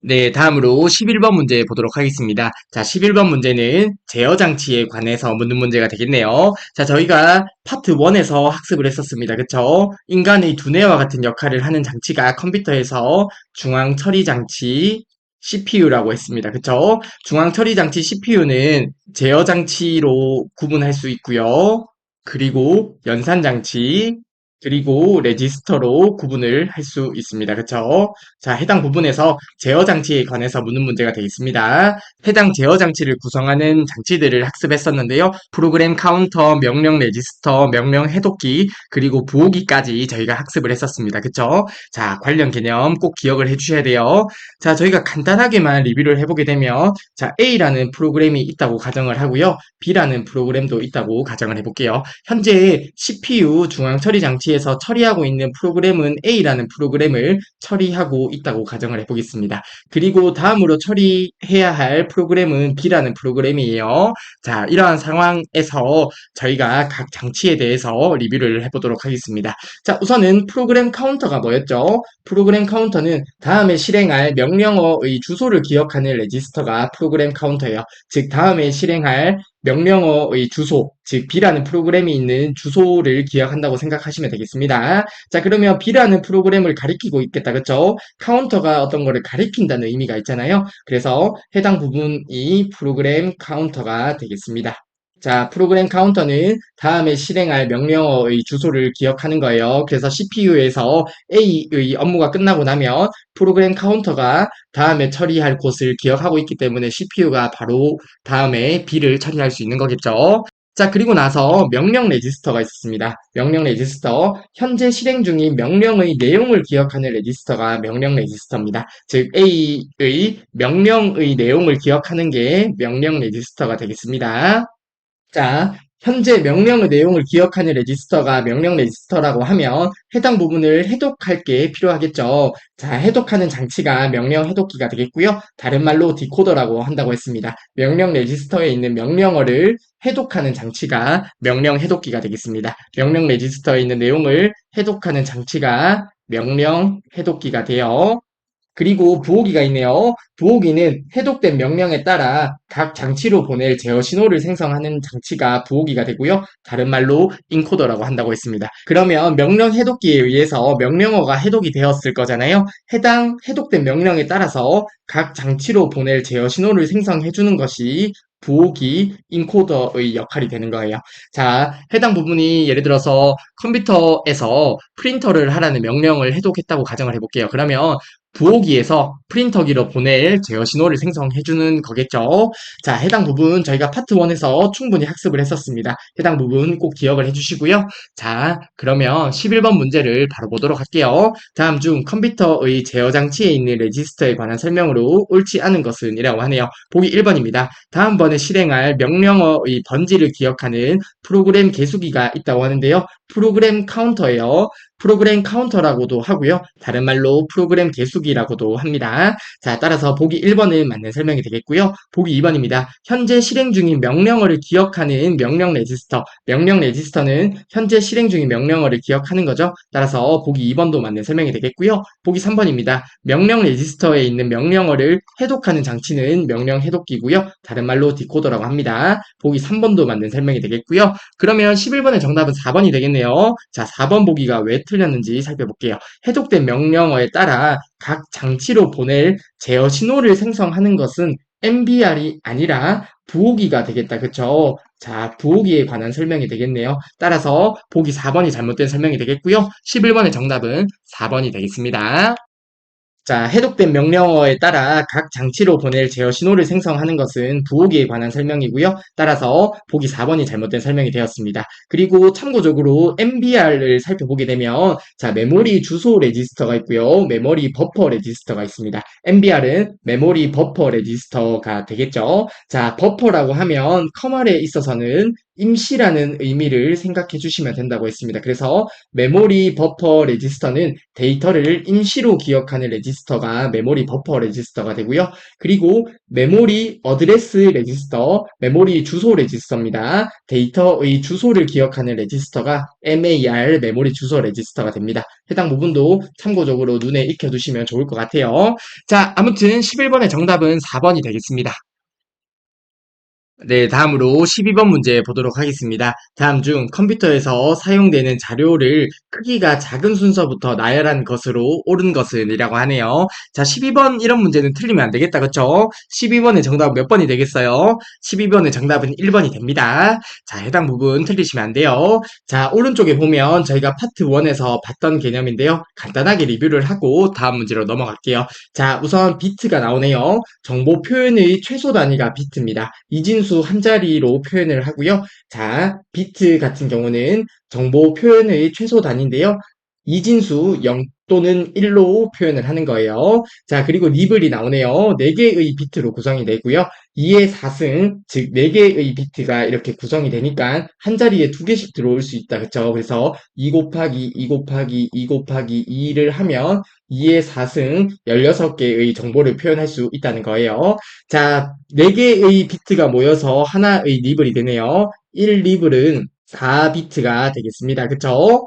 네, 다음으로 11번 문제 보도록 하겠습니다. 자, 11번 문제는 제어 장치에 관해서 묻는 문제가 되겠네요. 자, 저희가 파트 1에서 학습을 했었습니다. 그쵸? 인간의 두뇌와 같은 역할을 하는 장치가 컴퓨터에서 중앙 처리 장치, CPU라고 했습니다. 그쵸? 중앙 처리 장치 CPU는 제어 장치로 구분할 수 있고요. 그리고 연산 장치, 그리고 레지스터로 구분을 할 수 있습니다. 그쵸? 자, 해당 부분에서 제어 장치에 관해서 묻는 문제가 되겠습니다. 해당 제어 장치를 구성하는 장치들을 학습했었는데요. 프로그램 카운터, 명령 레지스터, 명령 해독기, 그리고 부호기까지 저희가 학습을 했었습니다. 그쵸? 자, 관련 개념 꼭 기억을 해주셔야 돼요. 자, 저희가 간단하게만 리뷰를 해보게 되면, 자, A라는 프로그램이 있다고 가정을 하고요. B라는 프로그램도 있다고 가정을 해볼게요. 현재 CPU 중앙 처리 장치에서 처리하고 있는 프로그램은 A라는 프로그램을 처리하고 있다고 가정을 해보겠습니다. 그리고 다음으로 처리해야 할 프로그램은 B라는 프로그램이에요. 자, 이러한 상황에서 저희가 각 장치에 대해서 리뷰를 해보도록 하겠습니다. 자, 우선은 프로그램 카운터가 뭐였죠? 프로그램 카운터는 다음에 실행할 명령어의 주소를 기억하는 레지스터가 프로그램 카운터예요. 즉, 다음에 실행할 명령어의 주소, 즉 B라는 프로그램이 있는 주소를 기억한다고 생각하시면 되겠습니다. 자, 그러면 B라는 프로그램을 가리키고 있겠다. 그쵸? 카운터가 어떤 거를 가리킨다는 의미가 있잖아요. 그래서 해당 부분이 프로그램 카운터가 되겠습니다. 자, 프로그램 카운터는 다음에 실행할 명령어의 주소를 기억하는 거예요. 그래서 CPU에서 A의 업무가 끝나고 나면 프로그램 카운터가 다음에 처리할 곳을 기억하고 있기 때문에 CPU가 바로 다음에 B를 처리할 수 있는 거겠죠. 자, 그리고 나서 명령 레지스터가 있었습니다. 명령 레지스터, 현재 실행 중인 명령의 내용을 기억하는 레지스터가 명령 레지스터입니다. 즉, A의 명령의 내용을 기억하는 게 명령 레지스터가 되겠습니다. 자, 현재 명령의 내용을 기억하는 레지스터가 명령 레지스터라고 하면 해당 부분을 해독할 게 필요하겠죠. 자, 해독하는 장치가 명령 해독기가 되겠고요. 다른 말로 디코더라고 한다고 했습니다. 명령 레지스터에 있는 명령어를 해독하는 장치가 명령 해독기가 되겠습니다. 명령 레지스터에 있는 내용을 해독하는 장치가 명령 해독기가 되어 그리고 부호기가 있네요. 부호기는 해독된 명령에 따라 각 장치로 보낼 제어 신호를 생성하는 장치가 부호기가 되고요. 다른 말로 인코더라고 한다고 했습니다. 그러면 명령 해독기에 의해서 명령어가 해독이 되었을 거잖아요. 해당 해독된 명령에 따라서 각 장치로 보낼 제어 신호를 생성해 주는 것이 부호기 인코더의 역할이 되는 거예요. 자, 해당 부분이 예를 들어서 컴퓨터에서 프린터를 하라는 명령을 해독했다고 가정을 해볼게요. 그러면 부호기에서 프린터기로 보낼 제어 신호를 생성해주는 거겠죠. 자, 해당 부분 저희가 파트 1에서 충분히 학습을 했었습니다. 해당 부분 꼭 기억을 해주시고요. 자, 그러면 11번 문제를 바로 보도록 할게요. 다음 중 컴퓨터의 제어 장치에 있는 레지스터에 관한 설명으로 옳지 않은 것은 이라고 하네요. 보기 1번입니다. 다음번에 실행할 명령어의 번지를 기억하는 프로그램 계수기가 있다고 하는데요. 프로그램 카운터예요. 프로그램 카운터라고도 하고요. 다른 말로 프로그램 계수기라고도 합니다. 자, 따라서 보기 1번은 맞는 설명이 되겠고요. 보기 2번입니다. 현재 실행 중인 명령어를 기억하는 명령 레지스터. 명령 레지스터는 현재 실행 중인 명령어를 기억하는 거죠. 따라서 보기 2번도 맞는 설명이 되겠고요. 보기 3번입니다. 명령 레지스터에 있는 명령어를 해독하는 장치는 명령 해독기고요. 다른 말로 디코더라고 합니다. 보기 3번도 맞는 설명이 되겠고요. 그러면 11번의 정답은 4번이 되겠네요. 자, 4번 보기가 왜 틀렸는지 살펴볼게요. 해독된 명령어에 따라 각 장치로 보낼 제어 신호를 생성하는 것은 MBR이 아니라 부호기가 되겠다. 그쵸? 자, 부호기에 관한 설명이 되겠네요. 따라서 보기 4번이 잘못된 설명이 되겠고요. 11번의 정답은 4번이 되겠습니다. 자, 해독된 명령어에 따라 각 장치로 보낼 제어 신호를 생성하는 것은 부호기에 관한 설명이고요. 따라서 보기 4번이 잘못된 설명이 되었습니다. 그리고 참고적으로 MBR을 살펴보게 되면 자, 메모리 주소 레지스터가 있고요. 메모리 버퍼 레지스터가 있습니다. MBR은 메모리 버퍼 레지스터가 되겠죠. 자, 버퍼라고 하면 커널에 있어서는 임시라는 의미를 생각해 주시면 된다고 했습니다. 그래서 메모리 버퍼 레지스터는 데이터를 임시로 기억하는 레지스터가 메모리 버퍼 레지스터가 되고요. 그리고 메모리 어드레스 레지스터, 메모리 주소 레지스터입니다. 데이터의 주소를 기억하는 레지스터가 MAR 메모리 주소 레지스터가 됩니다. 해당 부분도 참고적으로 눈에 익혀두시면 좋을 것 같아요. 자, 아무튼 11번의 정답은 4번이 되겠습니다. 네, 다음으로 12번 문제 보도록 하겠습니다. 다음 중 컴퓨터에서 사용되는 자료를 크기가 작은 순서부터 나열한 것으로 옳은 것은 이라고 하네요. 자, 12번 이런 문제는 틀리면 안 되겠다. 그쵸? 12번의 정답은 몇 번이 되겠어요? 12번의 정답은 1번이 됩니다. 자, 해당 부분 틀리시면 안 돼요. 자, 오른쪽에 보면 저희가 파트 1에서 봤던 개념인데요. 간단하게 리뷰를 하고 다음 문제로 넘어갈게요. 자, 우선 비트가 나오네요. 정보 표현의 최소 단위가 비트입니다. 이진수 한 자리로 표현을 하고요. 자, 비트 같은 경우는 정보 표현의 최소 단위인데요. 이진수 0 또는 1로 표현을 하는 거예요. 자, 그리고 리블이 나오네요. 4개의 비트로 구성이 되고요. 2의 4승, 즉 4개의 비트가 이렇게 구성이 되니까 한 자리에 2개씩 들어올 수 있다. 그쵸? 그래서 2 곱하기 2 곱하기 2 곱하기 2를 하면 2의 4승 16개의 정보를 표현할 수 있다는 거예요. 자, 4개의 비트가 모여서 하나의 리블이 되네요. 1리블은 4비트가 되겠습니다. 그쵸?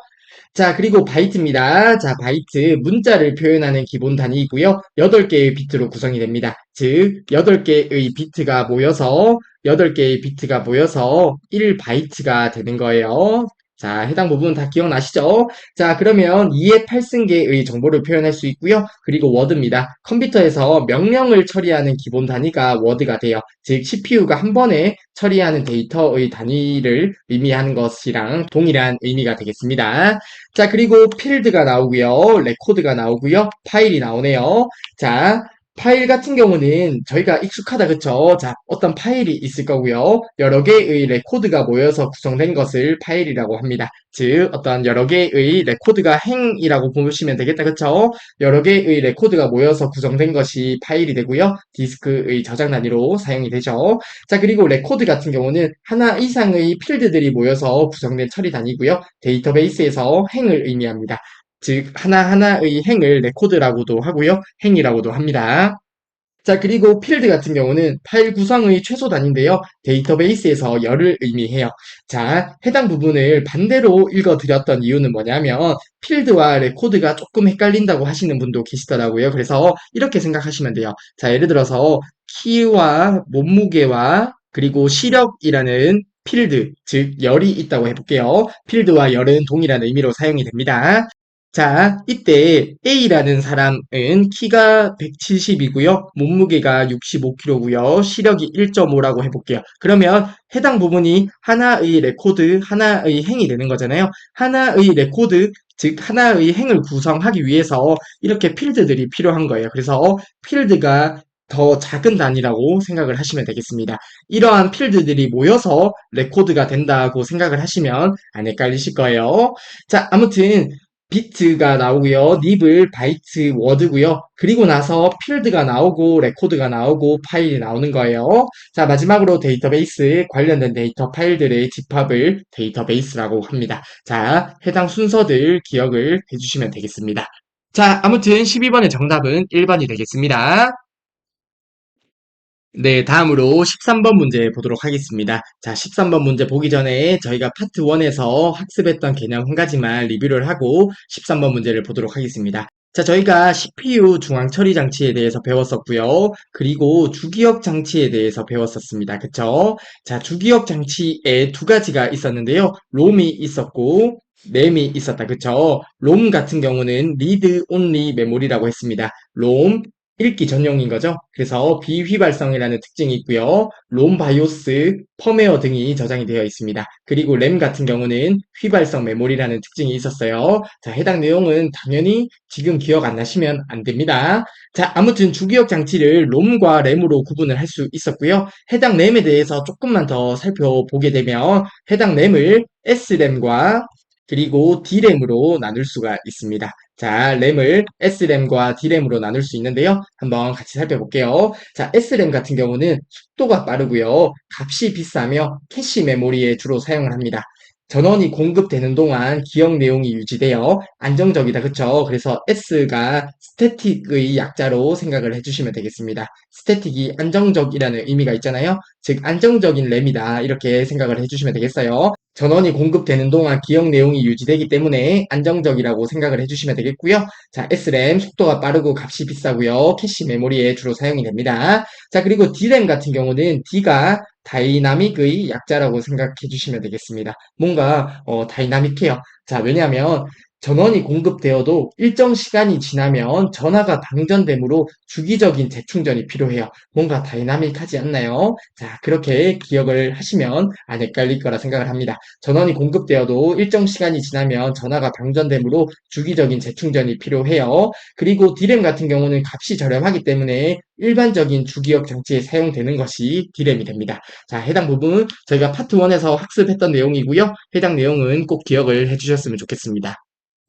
자, 그리고 바이트입니다. 자, 바이트, 문자를 표현하는 기본 단위이고요. 8개의 비트로 구성이 됩니다. 즉, 8개의 비트가 모여서 8개의 비트가 모여서 1바이트가 되는 거예요. 자, 해당 부분 다 기억나시죠? 자, 그러면 2의 8승계의 정보를 표현할 수 있고요. 그리고 워드입니다. 컴퓨터에서 명령을 처리하는 기본 단위가 워드가 돼요. 즉, CPU가 한 번에 처리하는 데이터의 단위를 의미하는 것이랑 동일한 의미가 되겠습니다. 자, 그리고 필드가 나오고요. 레코드가 나오고요. 파일이 나오네요. 자, 파일 같은 경우는 저희가 익숙하다, 그쵸? 자, 어떤 파일이 있을 거고요. 여러 개의 레코드가 모여서 구성된 것을 파일이라고 합니다. 즉, 어떤 여러 개의 레코드가 행이라고 보시면 되겠다, 그쵸? 여러 개의 레코드가 모여서 구성된 것이 파일이 되고요. 디스크의 저장 단위로 사용이 되죠. 자, 그리고 레코드 같은 경우는 하나 이상의 필드들이 모여서 구성된 처리 단위고요. 데이터베이스에서 행을 의미합니다. 즉, 하나하나의 행을 레코드라고도 하고요. 행이라고도 합니다. 자, 그리고 필드 같은 경우는 파일 구성의 최소 단위인데요. 데이터베이스에서 열을 의미해요. 자, 해당 부분을 반대로 읽어드렸던 이유는 뭐냐면 필드와 레코드가 조금 헷갈린다고 하시는 분도 계시더라고요. 그래서 이렇게 생각하시면 돼요. 자, 예를 들어서 키와 몸무게와 그리고 시력이라는 필드, 즉 열이 있다고 해볼게요. 필드와 열은 동일한 의미로 사용이 됩니다. 자, 이때 A라는 사람은 키가 170이고요. 몸무게가 65kg고요. 시력이 1.5라고 해볼게요. 그러면 해당 부분이 하나의 레코드, 하나의 행이 되는 거잖아요. 하나의 레코드, 즉 하나의 행을 구성하기 위해서 이렇게 필드들이 필요한 거예요. 그래서 필드가 더 작은 단위라고 생각을 하시면 되겠습니다. 이러한 필드들이 모여서 레코드가 된다고 생각을 하시면 안 헷갈리실 거예요. 자, 아무튼 비트가 나오고요. 닙을 바이트 워드고요. 그리고 나서 필드가 나오고 레코드가 나오고 파일이 나오는 거예요. 자, 마지막으로 데이터베이스 관련된 데이터 파일들의 집합을 데이터베이스라고 합니다. 자, 해당 순서들 기억을 해주시면 되겠습니다. 자, 아무튼 12번의 정답은 1번이 되겠습니다. 네, 다음으로 13번 문제 보도록 하겠습니다. 자, 13번 문제 보기 전에 저희가 파트 1에서 학습했던 개념 한 가지만 리뷰를 하고 13번 문제를 보도록 하겠습니다. 자, 저희가 CPU 중앙 처리 장치에 대해서 배웠었고요. 그리고 주기억 장치에 대해서 배웠었습니다. 그쵸? 자, 주기억 장치에 두 가지가 있었는데요. 롬이 있었고 램이 있었다. 그쵸? 롬 같은 경우는 리드 온리 메모리라고 했습니다. 롬 읽기 전용인 거죠. 그래서 비휘발성이라는 특징이 있고요. 롬 바이오스, 펌웨어 등이 저장이 되어 있습니다. 그리고 램 같은 경우는 휘발성 메모리라는 특징이 있었어요. 자, 해당 내용은 당연히 지금 기억 안 나시면 안 됩니다. 자, 아무튼 주기억 장치를 롬과 램으로 구분을 할 수 있었고요. 해당 램에 대해서 조금만 더 살펴보게 되면 해당 램을 S램과 그리고 D램으로 나눌 수가 있습니다. 자, 램을 S램과 D램으로 나눌 수 있는데요. 한번 같이 살펴볼게요. 자, S램 같은 경우는 속도가 빠르고요. 값이 비싸며 캐시 메모리에 주로 사용을 합니다. 전원이 공급되는 동안 기억 내용이 유지되어 안정적이다. 그쵸? 그래서 S가 스태틱의 약자로 생각을 해주시면 되겠습니다. 스태틱이 안정적이라는 의미가 있잖아요. 즉, 안정적인 램이다. 이렇게 생각을 해주시면 되겠어요. 전원이 공급되는 동안 기억 내용이 유지되기 때문에 안정적이라고 생각을 해주시면 되겠고요. 자, SRAM 속도가 빠르고 값이 비싸고요. 캐시 메모리에 주로 사용이 됩니다. 자, 그리고 D램 같은 경우는 D가 다이나믹의 약자라고 생각해 주시면 되겠습니다. 뭔가 다이나믹해요. 자, 왜냐하면 전원이 공급되어도 일정 시간이 지나면 전화가 방전되므로 주기적인 재충전이 필요해요. 뭔가 다이나믹하지 않나요? 자, 그렇게 기억을 하시면 안 헷갈릴 거라 생각을 합니다. 전원이 공급되어도 일정 시간이 지나면 전화가 방전되므로 주기적인 재충전이 필요해요. 그리고 D램 같은 경우는 값이 저렴하기 때문에 일반적인 주기억 장치에 사용되는 것이 D램이 됩니다. 자, 해당 부분 저희가 파트 1에서 학습했던 내용이고요. 해당 내용은 꼭 기억을 해주셨으면 좋겠습니다.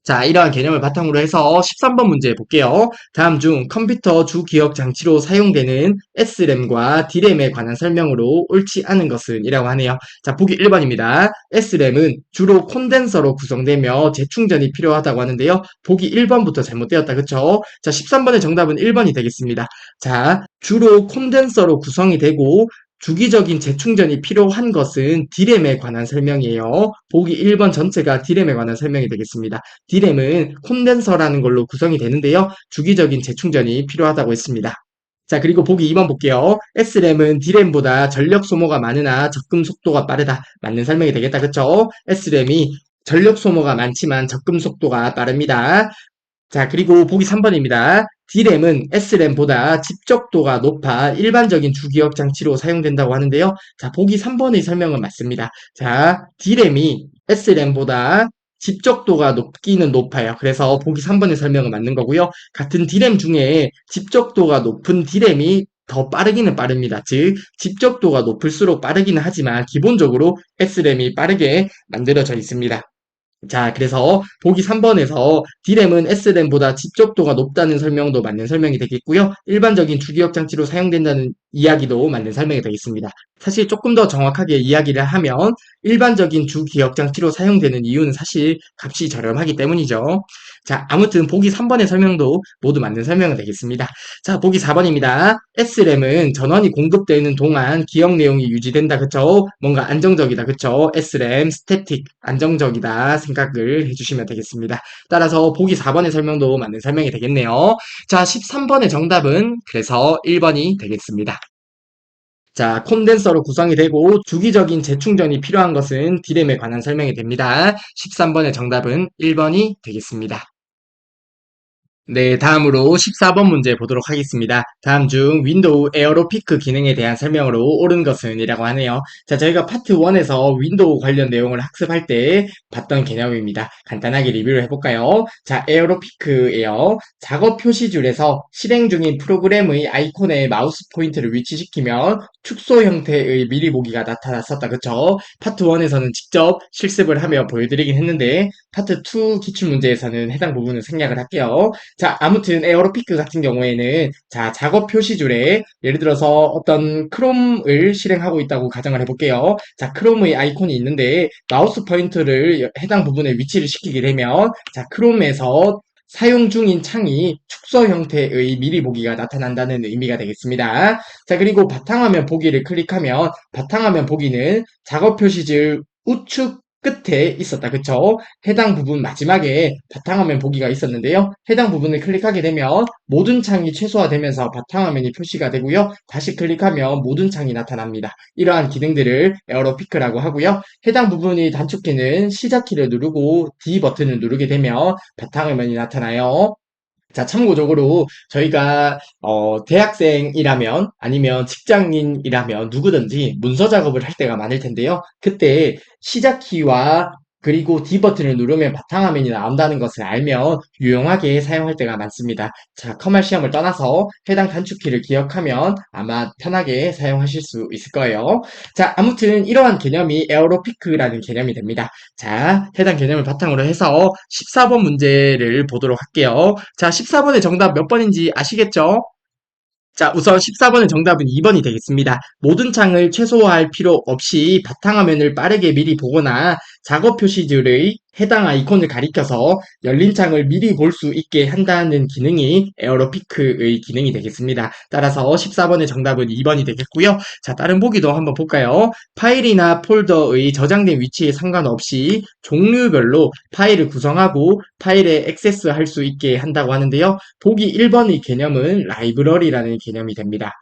자, 이러한 개념을 바탕으로 해서 13번 문제 볼게요. 다음 중 컴퓨터 주기억 장치로 사용되는 SRAM과 D램에 관한 설명으로 옳지 않은 것은? 이라고 하네요. 자, 보기 1번입니다. SRAM은 주로 콘덴서로 구성되며 재충전이 필요하다고 하는데요. 보기 1번부터 잘못되었다. 그쵸? 자, 13번의 정답은 1번이 되겠습니다. 자, 주로 콘덴서로 구성이 되고 주기적인 재충전이 필요한 것은 D램에 관한 설명이에요. 보기 1번 전체가 D램에 관한 설명이 되겠습니다. D램은 콘덴서라는 걸로 구성이 되는데요. 주기적인 재충전이 필요하다고 했습니다. 자, 그리고 보기 2번 볼게요. S램은 D램보다 전력 소모가 많으나 접근 속도가 빠르다. 맞는 설명이 되겠다. 그쵸? S램이 전력 소모가 많지만 접근 속도가 빠릅니다. 자, 그리고 보기 3번입니다. D램은 S램보다 집적도가 높아 일반적인 주기억 장치로 사용된다고 하는데요. 자, 보기 3번의 설명은 맞습니다. 자, D램이 S램보다 집적도가 높기는 높아요. 그래서 보기 3번의 설명은 맞는 거고요. 같은 D램 중에 집적도가 높은 D램이 더 빠르기는 빠릅니다. 즉, 집적도가 높을수록 빠르기는 하지만 기본적으로 S램이 빠르게 만들어져 있습니다. 자, 그래서 보기 3번에서 D램은 S램보다 집적도가 높다는 설명도 맞는 설명이 되겠고요. 일반적인 주기억 장치로 사용된다는 이야기도 맞는 설명이 되겠습니다. 사실 조금 더 정확하게 이야기를 하면 일반적인 주기억 장치로 사용되는 이유는 사실 값이 저렴하기 때문이죠. 자, 아무튼 보기 3번의 설명도 모두 맞는 설명이 되겠습니다. 자, 보기 4번입니다. S램은 전원이 공급되는 동안 기억 내용이 유지된다. 그쵸? 뭔가 안정적이다. 그쵸? S램, 스태틱, 안정적이다. 생각을 해주시면 되겠습니다. 따라서 보기 4번의 설명도 맞는 설명이 되겠네요. 자, 13번의 정답은 그래서 1번이 되겠습니다. 자, 콘덴서로 구성이 되고 주기적인 재충전이 필요한 것은 D램에 관한 설명이 됩니다. 13번의 정답은 1번이 되겠습니다. 네, 다음으로 14번 문제 보도록 하겠습니다. 다음 중 윈도우 에어로피크 기능에 대한 설명으로 옳은 것은 이라고 하네요. 자, 저희가 파트 1에서 윈도우 관련 내용을 학습할 때 봤던 개념입니다. 간단하게 리뷰를 해볼까요? 자, 에어로피크예요. 작업 표시줄에서 실행 중인 프로그램의 아이콘에 마우스 포인트를 위치시키면 축소 형태의 미리 보기가 나타났었다. 그쵸? 파트 1에서는 직접 실습을 하며 보여드리긴 했는데 파트 2 기출문제에서는 해당 부분을 생략을 할게요. 자, 아무튼 에어로피크 같은 경우에는 자, 작업 표시줄에 예를 들어서 어떤 크롬을 실행하고 있다고 가정을 해볼게요. 자, 크롬의 아이콘이 있는데 마우스 포인터를 해당 부분에 위치를 시키게 되면 자, 크롬에서 사용 중인 창이 축소 형태의 미리 보기가 나타난다는 의미가 되겠습니다. 자, 그리고 바탕화면 보기를 클릭하면 바탕화면 보기는 작업 표시줄 우측 끝에 있었다. 그쵸? 해당 부분 마지막에 바탕화면 보기가 있었는데요. 해당 부분을 클릭하게 되면 모든 창이 최소화되면서 바탕화면이 표시가 되고요. 다시 클릭하면 모든 창이 나타납니다. 이러한 기능들을 에어로피크라고 하고요. 해당 부분이 단축키는 시작키를 누르고 D 버튼을 누르게 되면 바탕화면이 나타나요. 자, 참고적으로 저희가 대학생이라면 아니면 직장인이라면 누구든지 문서 작업을 할 때가 많을 텐데요. 그때 시작 키와 그리고 D 버튼을 누르면 바탕화면이 나온다는 것을 알면 유용하게 사용할 때가 많습니다. 자, 커말 시험을 떠나서 해당 단축키를 기억하면 아마 편하게 사용하실 수 있을 거예요. 자, 아무튼 이러한 개념이 에어로피크라는 개념이 됩니다. 자, 해당 개념을 바탕으로 해서 14번 문제를 보도록 할게요. 자, 14번의 정답 몇 번인지 아시겠죠? 자, 우선 14번의 정답은 2번이 되겠습니다. 모든 창을 최소화할 필요 없이 바탕화면을 빠르게 미리 보거나 작업 표시줄의 해당 아이콘을 가리켜서 열린 창을 미리 볼 수 있게 한다는 기능이 에어로피크의 기능이 되겠습니다. 따라서 14번의 정답은 2번이 되겠고요. 자, 다른 보기도 한번 볼까요? 파일이나 폴더의 저장된 위치에 상관없이 종류별로 파일을 구성하고 파일에 액세스할 수 있게 한다고 하는데요. 보기 1번의 개념은 라이브러리라는 개념이 됩니다.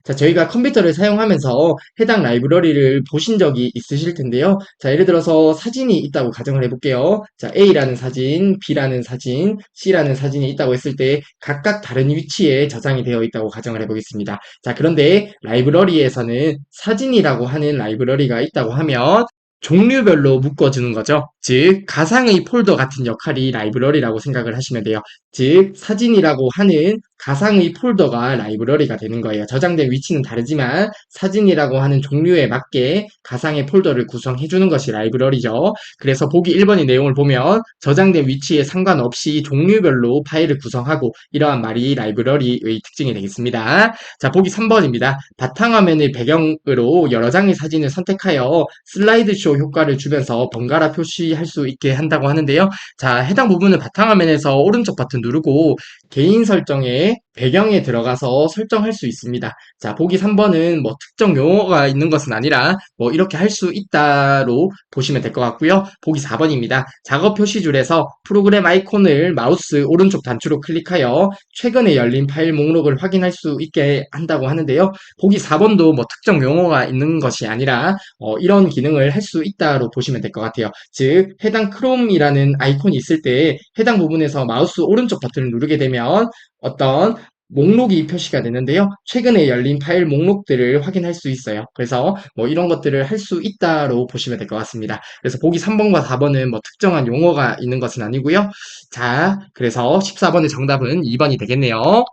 자, 저희가 컴퓨터를 사용하면서 해당 라이브러리를 보신 적이 있으실 텐데요. 자, 예를 들어서 사진이 있다고 가정을 해볼게요. 자, A라는 사진, B라는 사진, C라는 사진이 있다고 했을 때 각각 다른 위치에 저장이 되어 있다고 가정을 해보겠습니다. 자, 그런데 라이브러리에서는 사진이라고 하는 라이브러리가 있다고 하면 종류별로 묶어주는 거죠. 즉, 가상의 폴더 같은 역할이 라이브러리라고 생각을 하시면 돼요. 즉, 사진이라고 하는 가상의 폴더가 라이브러리가 되는 거예요. 저장된 위치는 다르지만 사진이라고 하는 종류에 맞게 가상의 폴더를 구성해주는 것이 라이브러리죠. 그래서 보기 1번의 내용을 보면 저장된 위치에 상관없이 종류별로 파일을 구성하고 이러한 말이 라이브러리의 특징이 되겠습니다. 자, 보기 3번입니다. 바탕화면을 배경으로 여러 장의 사진을 선택하여 슬라이드쇼 효과를 주면서 번갈아 표시할 수 있게 한다고 하는데요. 자, 해당 부분은 바탕화면에서 오른쪽 버튼 누르고 개인 설정에 배경에 들어가서 설정할 수 있습니다. 자, 보기 3번은 뭐 특정 용어가 있는 것은 아니라 뭐 이렇게 할 수 있다로 보시면 될 것 같고요. 보기 4번입니다. 작업 표시줄에서 프로그램 아이콘을 마우스 오른쪽 단추로 클릭하여 최근에 열린 파일 목록을 확인할 수 있게 한다고 하는데요. 보기 4번도 뭐 특정 용어가 있는 것이 아니라 이런 기능을 할 수 있다로 보시면 될 것 같아요. 즉, 해당 크롬이라는 아이콘이 있을 때 해당 부분에서 마우스 오른쪽 버튼을 누르게 되면 어떤 목록이 표시가 되는데요. 최근에 열린 파일 목록들을 확인할 수 있어요. 그래서 뭐 이런 것들을 할 수 있다로 보시면 될 것 같습니다. 그래서 보기 3번과 4번은 뭐 특정한 용어가 있는 것은 아니고요. 자, 그래서 14번의 정답은 2번이 되겠네요.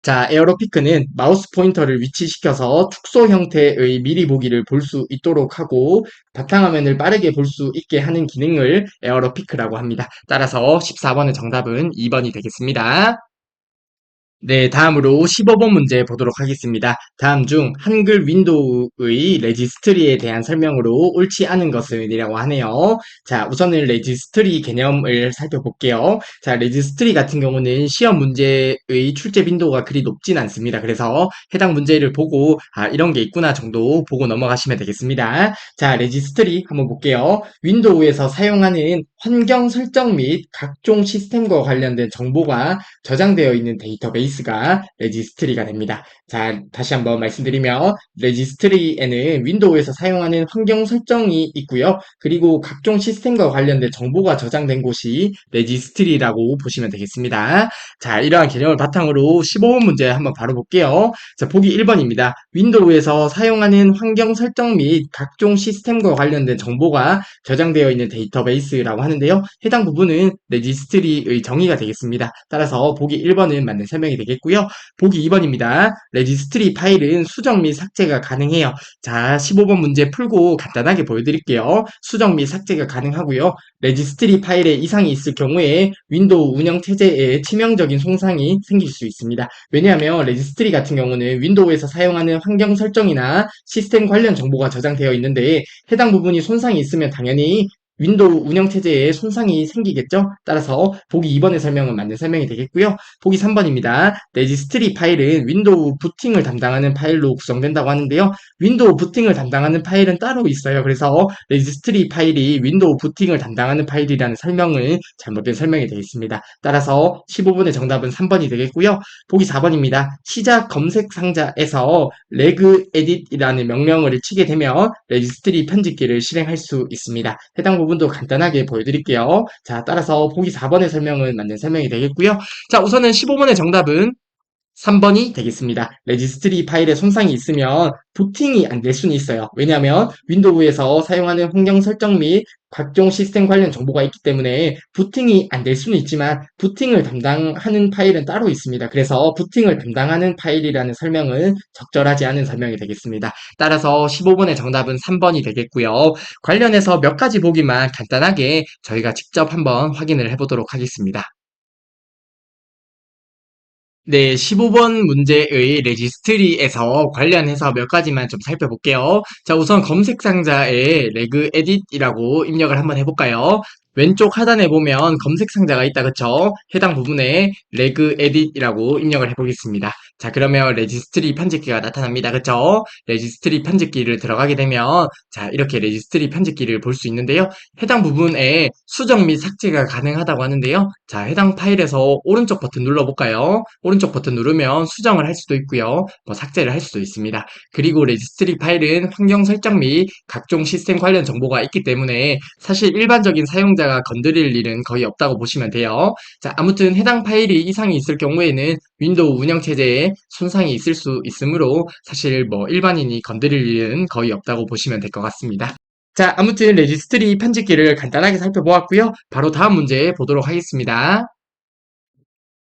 자, 에어로피크는 마우스 포인터를 위치시켜서 축소 형태의 미리 보기를 볼 수 있도록 하고 바탕화면을 빠르게 볼 수 있게 하는 기능을 에어로피크라고 합니다. 따라서 14번의 정답은 2번이 되겠습니다. 네, 다음으로 15번 문제 보도록 하겠습니다. 다음 중 한글 윈도우의 레지스트리에 대한 설명으로 옳지 않은 것은 이라고 하네요. 자, 우선은 레지스트리 개념을 살펴볼게요. 자, 레지스트리 같은 경우는 시험 문제의 출제 빈도가 그리 높진 않습니다. 그래서 해당 문제를 보고 이런 게 있구나 정도 보고 넘어가시면 되겠습니다. 자, 레지스트리 한번 볼게요. 윈도우에서 사용하는 환경 설정 및 각종 시스템과 관련된 정보가 저장되어 있는 데이터베이스가 레지스트리가 됩니다. 자, 다시 한번 말씀드리면 레지스트리에는 윈도우에서 사용하는 환경 설정이 있고요. 그리고 각종 시스템과 관련된 정보가 저장된 곳이 레지스트리라고 보시면 되겠습니다. 자, 이러한 개념을 바탕으로 15번 문제 한번 바로 볼게요. 자, 보기 1번입니다. 윈도우에서 사용하는 환경 설정 및 각종 시스템과 관련된 정보가 저장되어 있는 데이터베이스라고 하는데요. 해당 부분은 레지스트리의 정의가 되겠습니다. 따라서 보기 1번은 맞는 설명이 되겠고요. 보기 2번입니다. 레지스트리 파일은 수정 및 삭제가 가능해요. 자, 15번 문제 풀고 간단하게 보여드릴게요. 수정 및 삭제가 가능하고요. 레지스트리 파일에 이상이 있을 경우에 윈도우 운영 체제에 치명적인 손상이 생길 수 있습니다. 왜냐하면 레지스트리 같은 경우는 윈도우에서 사용하는 환경 설정이나 시스템 관련 정보가 저장되어 있는데 해당 부분이 손상이 있으면 당연히 윈도우 운영체제에 손상이 생기겠죠? 따라서 보기 2번의 설명은 맞는 설명이 되겠고요. 보기 3번입니다. 레지스트리 파일은 윈도우 부팅을 담당하는 파일로 구성된다고 하는데요. 윈도우 부팅을 담당하는 파일은 따로 있어요. 그래서 레지스트리 파일이 윈도우 부팅을 담당하는 파일이라는 설명은 잘못된 설명이 되겠습니다. 따라서 15번의 정답은 3번이 되겠고요. 보기 4번입니다. 시작 검색 상자에서 레그 에딧이라는 명령어를 치게 되면 레지스트리 편집기를 실행할 수 있습니다. 해당 부분도 간단하게 보여드릴게요. 자, 따라서 보기 4번의 설명은 맞는 설명이 되겠고요. 자, 우선은 15번의 정답은 3번이 되겠습니다. 레지스트리 파일에 손상이 있으면 부팅이 안 될 수는 있어요. 왜냐하면 윈도우에서 사용하는 환경 설정 및 각종 시스템 관련 정보가 있기 때문에 부팅이 안 될 수는 있지만 부팅을 담당하는 파일은 따로 있습니다. 그래서 부팅을 담당하는 파일이라는 설명은 적절하지 않은 설명이 되겠습니다. 따라서 15번의 정답은 3번이 되겠고요. 관련해서 몇 가지 보기만 간단하게 저희가 직접 한번 확인을 해보도록 하겠습니다. 네, 15번 문제의 레지스트리에서 관련해서 몇 가지만 좀 살펴볼게요. 자, 우선 검색 상자에 레그 에딧이라고 입력을 한번 해볼까요? 왼쪽 하단에 보면 검색 상자가 있다, 그쵸? 해당 부분에 레그 에딧이라고 입력을 해보겠습니다. 자, 그러면 레지스트리 편집기가 나타납니다, 그쵸? 레지스트리 편집기를 들어가게 되면 자, 이렇게 레지스트리 편집기를 볼 수 있는데요. 해당 부분에 수정 및 삭제가 가능하다고 하는데요. 자, 해당 파일에서 오른쪽 버튼 눌러볼까요? 오른쪽 버튼 누르면 수정을 할 수도 있고요. 뭐 삭제를 할 수도 있습니다. 그리고 레지스트리 파일은 환경 설정 및 각종 시스템 관련 정보가 있기 때문에 사실 일반적인 사용자가 건드릴 일은 거의 없다고 보시면 돼요. 자, 아무튼 해당 파일이 이상이 있을 경우에는 윈도우 운영체제에 손상이 있을 수 있으므로 사실 뭐 일반인이 건드릴 일은 거의 없다고 보시면 될 것 같습니다. 자, 아무튼 레지스트리 편집기를 간단하게 살펴보았고요. 바로 다음 문제 보도록 하겠습니다.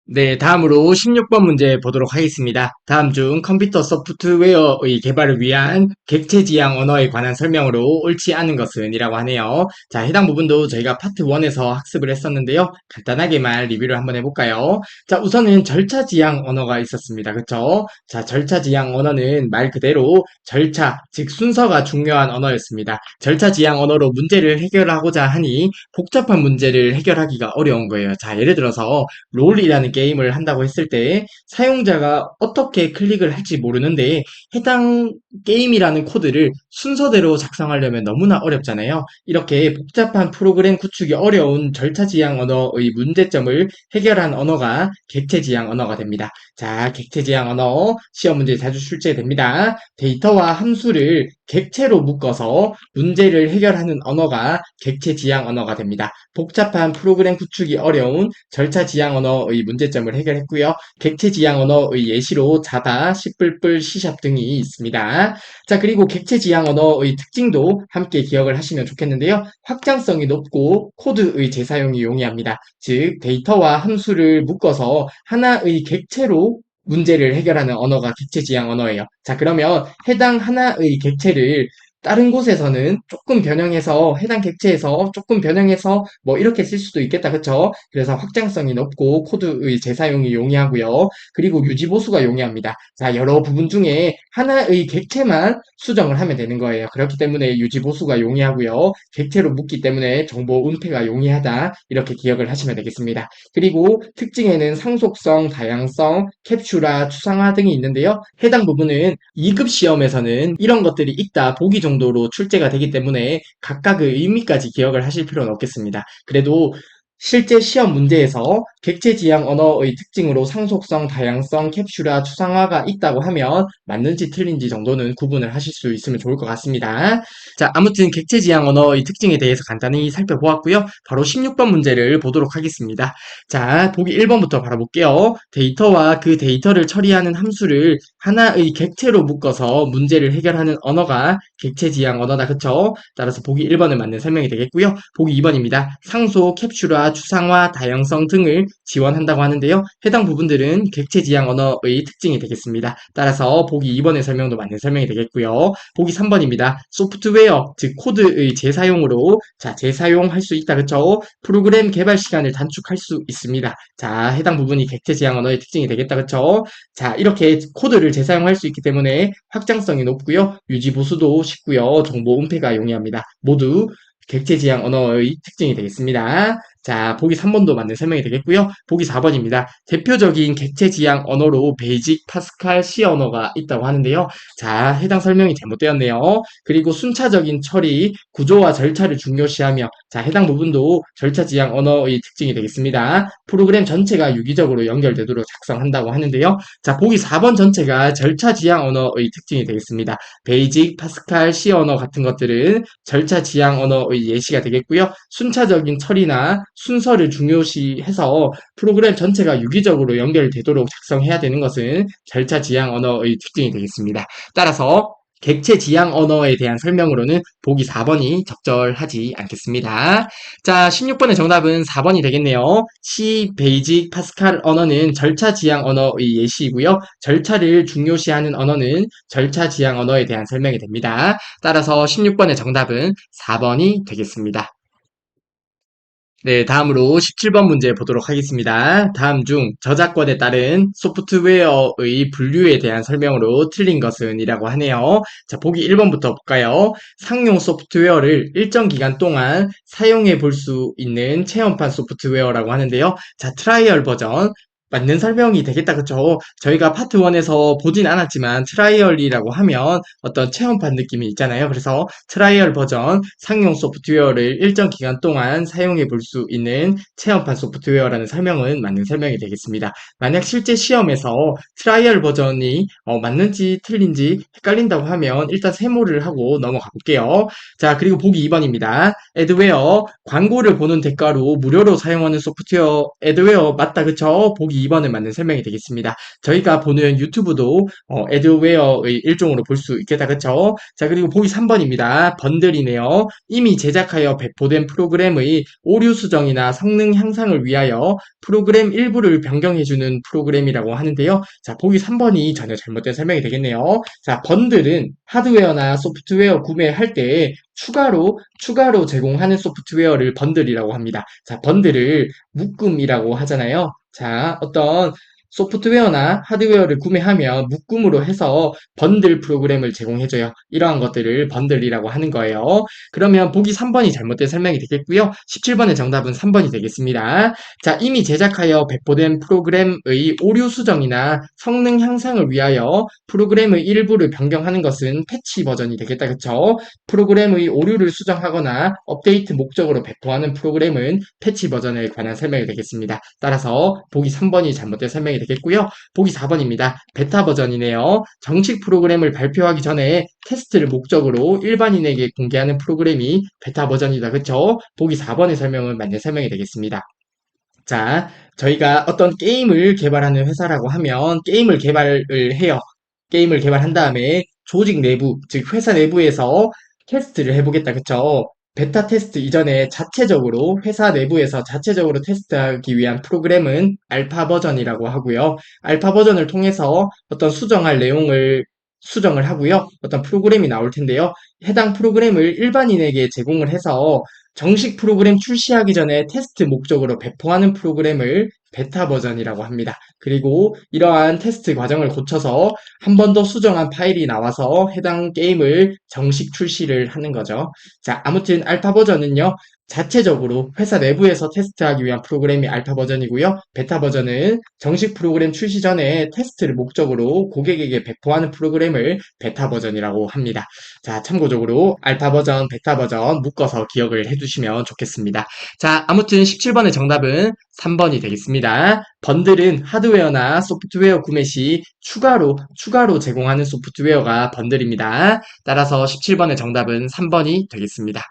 네, 다음으로 16번 문제 보도록 하겠습니다. 다음 중 컴퓨터 소프트웨어의 개발을 위한 객체 지향 언어에 관한 설명으로 옳지 않은 것은 이라고 하네요. 자, 해당 부분도 저희가 파트 1에서 학습을 했었는데요. 간단하게만 리뷰를 한번 해볼까요? 자, 우선은 절차 지향 언어가 있었습니다. 그쵸? 자, 절차 지향 언어는 말 그대로 절차, 즉 순서가 중요한 언어였습니다. 절차 지향 언어로 문제를 해결하고자 하니 복잡한 문제를 해결하기가 어려운 거예요. 자, 예를 들어서 롤이라는 게임을 한다고 했을 때 사용자가 어떻게 클릭을 할지 모르는데 해당 게임이라는 코드를 순서대로 작성하려면 너무나 어렵잖아요. 이렇게 복잡한 프로그램 구축이 어려운 절차 지향 언어의 문제점을 해결한 언어가 객체 지향 언어가 됩니다. 자, 객체 지향 언어 시험 문제 자주 출제됩니다. 데이터와 함수를 객체로 묶어서 문제를 해결하는 언어가 객체 지향 언어가 됩니다. 복잡한 프로그램 구축이 어려운 절차 지향 언어의 문제점을 해결했고요. 객체 지향 언어의 예시로 자바, C++, C샵 등이 있습니다. 자, 그리고 객체 지향 언어의 특징도 함께 기억을 하시면 좋겠는데요. 확장성이 높고 코드의 재사용이 용이합니다. 즉, 데이터와 함수를 묶어서 하나의 객체로 문제를 해결하는 언어가 객체 지향 언어예요. 자, 그러면 해당 하나의 객체를 다른 곳에서는 조금 변형해서 해당 객체에서 조금 변형해서 뭐 이렇게 쓸 수도 있겠다. 그쵸? 그래서 확장성이 높고 코드의 재사용이 용이하고요. 그리고 유지 보수가 용이합니다. 자, 여러 부분 중에 하나의 객체만 수정을 하면 되는 거예요. 그렇기 때문에 유지 보수가 용이하고요. 객체로 묶기 때문에 정보 은폐가 용이하다. 이렇게 기억을 하시면 되겠습니다. 그리고 특징에는 상속성, 다양성, 캡슐화, 추상화 등이 있는데요. 해당 부분은 2급 시험에서는 이런 것들이 있다 보기 정도로 출제가 되기 때문에 각각의 의미까지 기억을 하실 필요는 없겠습니다. 그래도 실제 시험 문제에서 객체 지향 언어의 특징으로 상속성, 다양성, 캡슐화, 추상화가 있다고 하면 맞는지 틀린지 정도는 구분을 하실 수 있으면 좋을 것 같습니다. 자, 아무튼 객체 지향 언어의 특징에 대해서 간단히 살펴보았고요. 바로 16번 문제를 보도록 하겠습니다. 자, 보기 1번부터 바라볼게요. 데이터와 그 데이터를 처리하는 함수를 하나의 객체로 묶어서 문제를 해결하는 언어가 객체 지향 언어다. 그쵸? 따라서 보기 1번은 맞는 설명이 되겠고요. 보기 2번입니다. 상속, 캡슐화, 추상화, 다양성 등을 지원한다고 하는데요. 해당 부분들은 객체 지향 언어의 특징이 되겠습니다. 따라서 보기 2번의 설명도 맞는 설명이 되겠고요. 보기 3번입니다. 소프트웨어, 즉 코드의 재사용으로 재사용할 수 있다. 그쵸? 프로그램 개발 시간을 단축할 수 있습니다. 자, 해당 부분이 객체 지향 언어의 특징이 되겠다. 그쵸? 자, 이렇게 코드를 재사용할 수 있기 때문에 확장성이 높고요. 유지 보수도 쉽고요. 정보 은폐가 용이합니다. 모두 객체 지향 언어의 특징이 되겠습니다. 자, 보기 3번도 맞는 설명이 되겠고요. 보기 4번입니다. 대표적인 객체 지향 언어로 베이직, 파스칼, C 언어가 있다고 하는데요. 자, 해당 설명이 잘못되었네요. 그리고 순차적인 처리, 구조와 절차를 중요시하며 자, 해당 부분도 절차 지향 언어의 특징이 되겠습니다. 프로그램 전체가 유기적으로 연결되도록 작성한다고 하는데요. 자, 보기 4번 전체가 절차 지향 언어의 특징이 되겠습니다. 베이직, 파스칼, C 언어 같은 것들은 절차 지향 언어의 예시가 되겠고요. 순차적인 처리나 순서를 중요시해서 프로그램 전체가 유기적으로 연결되도록 작성해야 되는 것은 절차 지향 언어의 특징이 되겠습니다. 따라서 객체 지향 언어에 대한 설명으로는 보기 4번이 적절하지 않겠습니다. 자, 16번의 정답은 4번이 되겠네요. C, 베이직, 파스칼 언어는 절차 지향 언어의 예시이고요. 절차를 중요시하는 언어는 절차 지향 언어에 대한 설명이 됩니다. 따라서 16번의 정답은 4번이 되겠습니다. 네, 다음으로 17번 문제 보도록 하겠습니다. 다음 중 저작권에 따른 소프트웨어의 분류에 대한 설명으로 틀린 것은 이라고 하네요. 자, 보기 1번부터 볼까요? 상용 소프트웨어를 일정 기간 동안 사용해 볼 수 있는 체험판 소프트웨어라고 하는데요. 자, 트라이얼 버전. 맞는 설명이 되겠다, 그쵸? 저희가 파트 1에서 보진 않았지만 트라이얼이라고 하면 어떤 체험판 느낌이 있잖아요. 그래서 트라이얼 버전 상용 소프트웨어를 일정 기간 동안 사용해 볼 수 있는 체험판 소프트웨어라는 설명은 맞는 설명이 되겠습니다. 만약 실제 시험에서 트라이얼 버전이 맞는지 틀린지 헷갈린다고 하면 일단 세모를 하고 넘어가 볼게요. 자, 그리고 보기 2번입니다. 애드웨어 광고를 보는 대가로 무료로 사용하는 소프트웨어 애드웨어 맞다 그쵸? 보기 2번은 맞는 설명이 되겠습니다. 저희가 보는 유튜브도 애드웨어의 일종으로 볼 수 있겠다 그쵸? 자, 그리고 보기 3번입니다. 번들이네요. 이미 제작하여 배포된 프로그램의 오류 수정이나 성능 향상을 위하여 프로그램 일부를 변경해주는 프로그램이라고 하는데요. 자, 보기 3번이 전혀 잘못된 설명이 되겠네요. 자, 번들은 하드웨어나 소프트웨어 구매할 때 추가로 제공하는 소프트웨어를 번들이라고 합니다. 자, 번들을 묶음이라고 하잖아요. 자, 어떤 소프트웨어나 하드웨어를 구매하면 묶음으로 해서 번들 프로그램을 제공해줘요. 이러한 것들을 번들이라고 하는 거예요. 그러면 보기 3번이 잘못된 설명이 되겠고요. 17번의 정답은 3번이 되겠습니다. 자, 이미 제작하여 배포된 프로그램의 오류 수정이나 성능 향상을 위하여 프로그램의 일부를 변경하는 것은 패치 버전이 되겠다. 그쵸? 프로그램의 오류를 수정하거나 업데이트 목적으로 배포하는 프로그램은 패치 버전에 관한 설명이 되겠습니다. 따라서 보기 3번이 잘못된 설명이 되겠고요. 보기 4번입니다. 베타 버전이네요. 정식 프로그램을 발표하기 전에 테스트를 목적으로 일반인에게 공개하는 프로그램이 베타 버전이다. 그쵸? 보기 4번의 설명은 맞는 설명이 되겠습니다. 자, 저희가 어떤 게임을 개발하는 회사라고 하면 게임을 개발을 해요. 게임을 개발한 다음에 조직 내부, 즉 회사 내부에서 테스트를 해보겠다. 그쵸? 베타 테스트 이전에 자체적으로 회사 내부에서 자체적으로 테스트하기 위한 프로그램은 알파 버전이라고 하고요. 알파 버전을 통해서 어떤 수정할 내용을 수정을 하고요. 어떤 프로그램이 나올 텐데요. 해당 프로그램을 일반인에게 제공을 해서 정식 프로그램 출시하기 전에 테스트 목적으로 배포하는 프로그램을 베타 버전이라고 합니다. 그리고 이러한 테스트 과정을 거쳐서 한 번 더 수정한 파일이 나와서 해당 게임을 정식 출시를 하는 거죠. 자, 아무튼 알파 버전은요, 자체적으로 회사 내부에서 테스트하기 위한 프로그램이 알파 버전이고요. 베타 버전은 정식 프로그램 출시 전에 테스트를 목적으로 고객에게 배포하는 프로그램을 베타 버전이라고 합니다. 자, 참고적으로 알파 버전, 베타 버전 묶어서 기억을 해두시면 좋겠습니다. 자, 아무튼 17번의 정답은 3번이 되겠습니다. 번들은 하드웨어나 소프트웨어 구매 시 추가로 제공하는 소프트웨어가 번들입니다. 따라서 17번의 정답은 3번이 되겠습니다.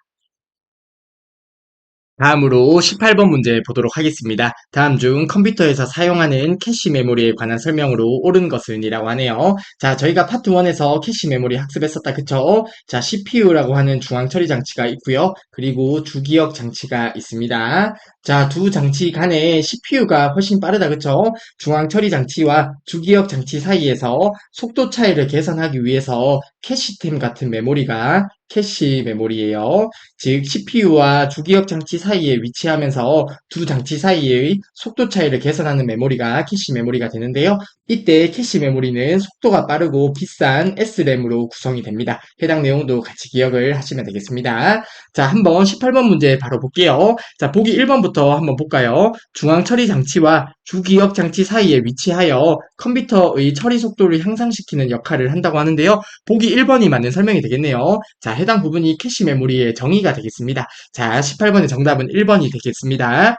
다음으로 18번 문제 보도록 하겠습니다. 다음 중 컴퓨터에서 사용하는 캐시 메모리에 관한 설명으로 옳은 것은 이라고 하네요. 자, 저희가 파트 1에서 캐시 메모리 학습했었다. 그쵸? 자, CPU라고 하는 중앙 처리 장치가 있고요. 그리고 주기억 장치가 있습니다. 자, 두 장치 간에 CPU가 훨씬 빠르다. 그쵸? 중앙 처리 장치와 주기억 장치 사이에서 속도 차이를 개선하기 위해서 캐시템 같은 메모리가 캐시 메모리예요. 즉 CPU와 주기억 장치 사이에 위치하면서 두 장치 사이의 속도 차이를 개선하는 메모리가 캐시 메모리가 되는데요. 이때 캐시 메모리는 속도가 빠르고 비싼 SRAM으로 구성이 됩니다. 해당 내용도 같이 기억을 하시면 되겠습니다. 자, 한번 18번 문제 바로 볼게요. 자, 보기 1번부터 한번 볼까요? 중앙 처리 장치와 주기억 장치 사이에 위치하여 컴퓨터의 처리 속도를 향상시키는 역할을 한다고 하는데요. 보기 1번이 맞는 설명이 되겠네요. 자, 해당 부분이 캐시 메모리의 정의가 되겠습니다. 자, 18번의 정답은 1번이 되겠습니다.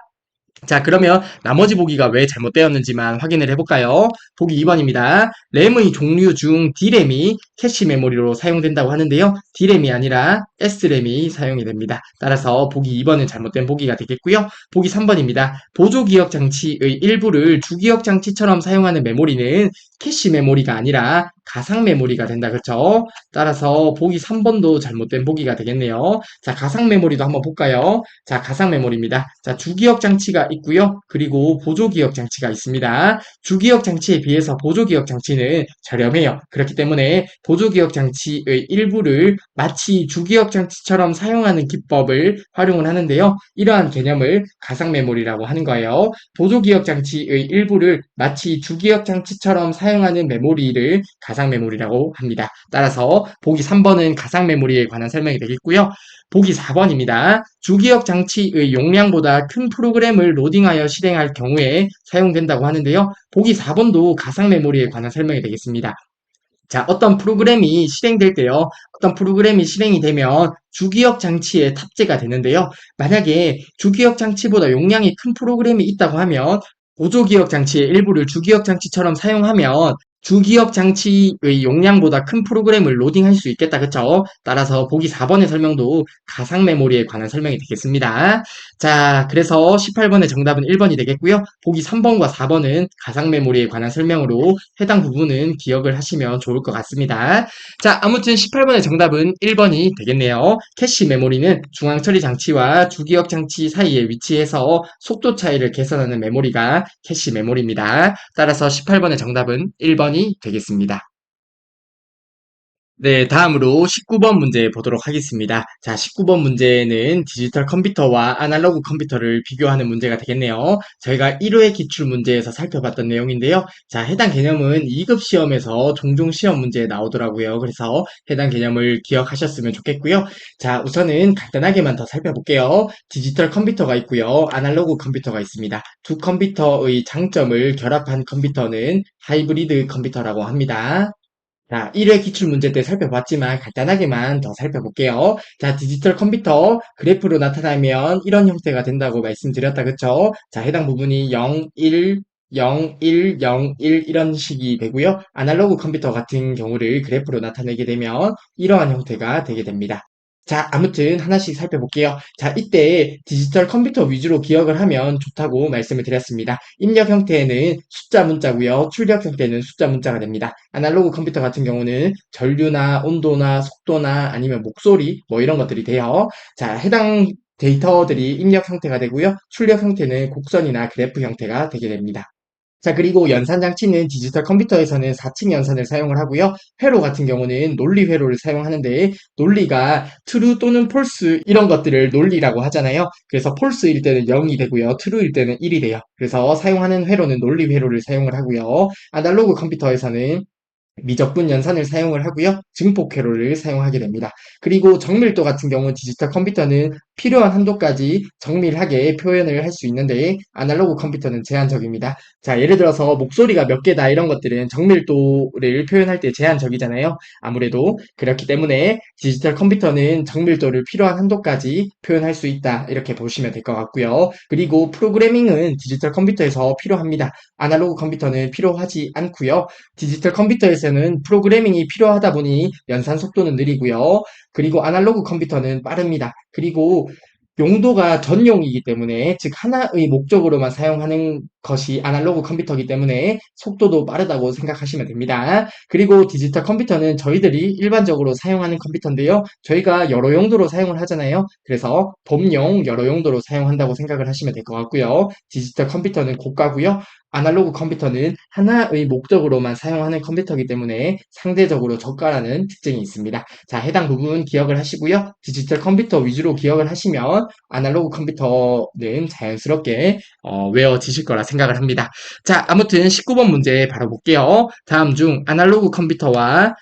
자, 그러면 나머지 보기가 왜 잘못되었는지만 확인을 해볼까요? 보기 2번입니다. 램의 종류 중 D램이 캐시 메모리로 사용된다고 하는데요. D램이 아니라 S램이 사용이 됩니다. 따라서 보기 2번은 잘못된 보기가 되겠고요. 보기 3번입니다. 보조기억 장치의 일부를 주기억 장치처럼 사용하는 메모리는 캐시 메모리가 아니라 가상 메모리가 된다. 그렇죠? 따라서 보기 3번도 잘못된 보기가 되겠네요. 자, 가상 메모리도 한번 볼까요? 자, 가상 메모리입니다. 자, 주기억 장치가 있고요. 그리고 보조기억 장치가 있습니다. 주기억 장치에 비해서 보조기억 장치는 저렴해요. 그렇기 때문에 보조기억 장치의 일부를 마치 주기억 장치처럼 사용하는 기법을 활용을 하는데요. 이러한 개념을 가상 메모리라고 하는 거예요. 보조기억 장치의 일부를 마치 주기억 장치처럼 사용하는 메모리를 가상 메모리라고 합니다. 따라서 보기 3번은 가상 메모리에 관한 설명이 되겠고요. 보기 4번입니다. 주기억 장치의 용량보다 큰 프로그램을 로딩하여 실행할 경우에 사용된다고 하는데요. 보기 4번도 가상 메모리에 관한 설명이 되겠습니다. 자, 어떤 프로그램이 실행될 때요. 어떤 프로그램이 실행이 되면 주기억 장치에 탑재가 되는데요. 만약에 주기억 장치보다 용량이 큰 프로그램이 있다고 하면 보조기억 장치의 일부를 주기억 장치처럼 사용하면 주기억 장치의 용량보다 큰 프로그램을 로딩할 수 있겠다. 그쵸? 따라서 보기 4번의 설명도 가상 메모리에 관한 설명이 되겠습니다. 자, 그래서 18번의 정답은 1번이 되겠고요. 보기 3번과 4번은 가상 메모리에 관한 설명으로 해당 부분은 기억을 하시면 좋을 것 같습니다. 자, 아무튼 18번의 정답은 1번이 되겠네요. 캐시 메모리는 중앙 처리 장치와 주기억 장치 사이에 위치해서 속도 차이를 개선하는 메모리가 캐시 메모리입니다. 따라서 18번의 정답은 1번이 되겠습니다. 네, 다음으로 19번 문제 보도록 하겠습니다. 자, 19번 문제는 디지털 컴퓨터와 아날로그 컴퓨터를 비교하는 문제가 되겠네요. 저희가 1회 기출 문제에서 살펴봤던 내용인데요. 자, 해당 개념은 2급 시험에서 종종 시험 문제에 나오더라고요. 그래서 해당 개념을 기억하셨으면 좋겠고요. 자, 우선은 간단하게만 더 살펴볼게요. 디지털 컴퓨터가 있고요. 아날로그 컴퓨터가 있습니다. 두 컴퓨터의 장점을 결합한 컴퓨터는 하이브리드 컴퓨터라고 합니다. 자, 1회 기출문제 때 살펴봤지만 간단하게만 더 살펴볼게요. 자, 디지털 컴퓨터 그래프로 나타나면 이런 형태가 된다고 말씀드렸다. 그쵸? 자, 해당 부분이 0, 1, 0, 1, 0, 1 이런 식이 되고요. 아날로그 컴퓨터 같은 경우를 그래프로 나타내게 되면 이러한 형태가 되게 됩니다. 자, 아무튼 하나씩 살펴볼게요. 자, 이때 디지털 컴퓨터 위주로 기억을 하면 좋다고 말씀을 드렸습니다. 입력 형태는 숫자 문자고요. 출력 형태는 숫자 문자가 됩니다. 아날로그 컴퓨터 같은 경우는 전류나 온도나 속도나 아니면 목소리 뭐 이런 것들이 돼요. 자, 해당 데이터들이 입력 형태가 되고요. 출력 형태는 곡선이나 그래프 형태가 되게 됩니다. 자, 그리고 연산 장치는 디지털 컴퓨터에서는 4층 연산을 사용을 하고요. 회로 같은 경우는 논리 회로를 사용하는데 논리가 true 또는 false 이런 것들을 논리라고 하잖아요. 그래서 false일 때는 0이 되고요. true일 때는 1이 돼요. 그래서 사용하는 회로는 논리 회로를 사용을 하고요. 아날로그 컴퓨터에서는 미적분 연산을 사용을 하고요. 증폭 회로를 사용하게 됩니다. 그리고 정밀도 같은 경우 디지털 컴퓨터는 필요한 한도까지 정밀하게 표현을 할 수 있는데 아날로그 컴퓨터는 제한적입니다. 자, 예를 들어서 목소리가 몇 개다 이런 것들은 정밀도를 표현할 때 제한적이잖아요. 아무래도 그렇기 때문에 디지털 컴퓨터는 정밀도를 필요한 한도까지 표현할 수 있다. 이렇게 보시면 될 것 같고요. 그리고 프로그래밍은 디지털 컴퓨터에서 필요합니다. 아날로그 컴퓨터는 필요하지 않고요. 디지털 컴퓨터에서는 프로그래밍이 필요하다 보니 연산 속도는 느리고요. 그리고 아날로그 컴퓨터는 빠릅니다. 그리고 용도가 전용이기 때문에, 즉 하나의 목적으로만 사용하는 것이 아날로그 컴퓨터이기 때문에 속도도 빠르다고 생각하시면 됩니다. 그리고 디지털 컴퓨터는 저희들이 일반적으로 사용하는 컴퓨터인데요. 저희가 여러 용도로 사용을 하잖아요. 그래서 범용 여러 용도로 사용한다고 생각을 하시면 될 것 같고요. 디지털 컴퓨터는 고가고요. 아날로그 컴퓨터는 하나의 목적으로만 사용하는 컴퓨터이기 때문에 상대적으로 저가라는 특징이 있습니다. 자, 해당 부분 기억을 하시고요. 디지털 컴퓨터 위주로 기억을 하시면 아날로그 컴퓨터는 자연스럽게 외워지실 거라 생각을 합니다. 자, 아무튼 19번 문제 바로 볼게요. 다음 중 아날로그 컴퓨터와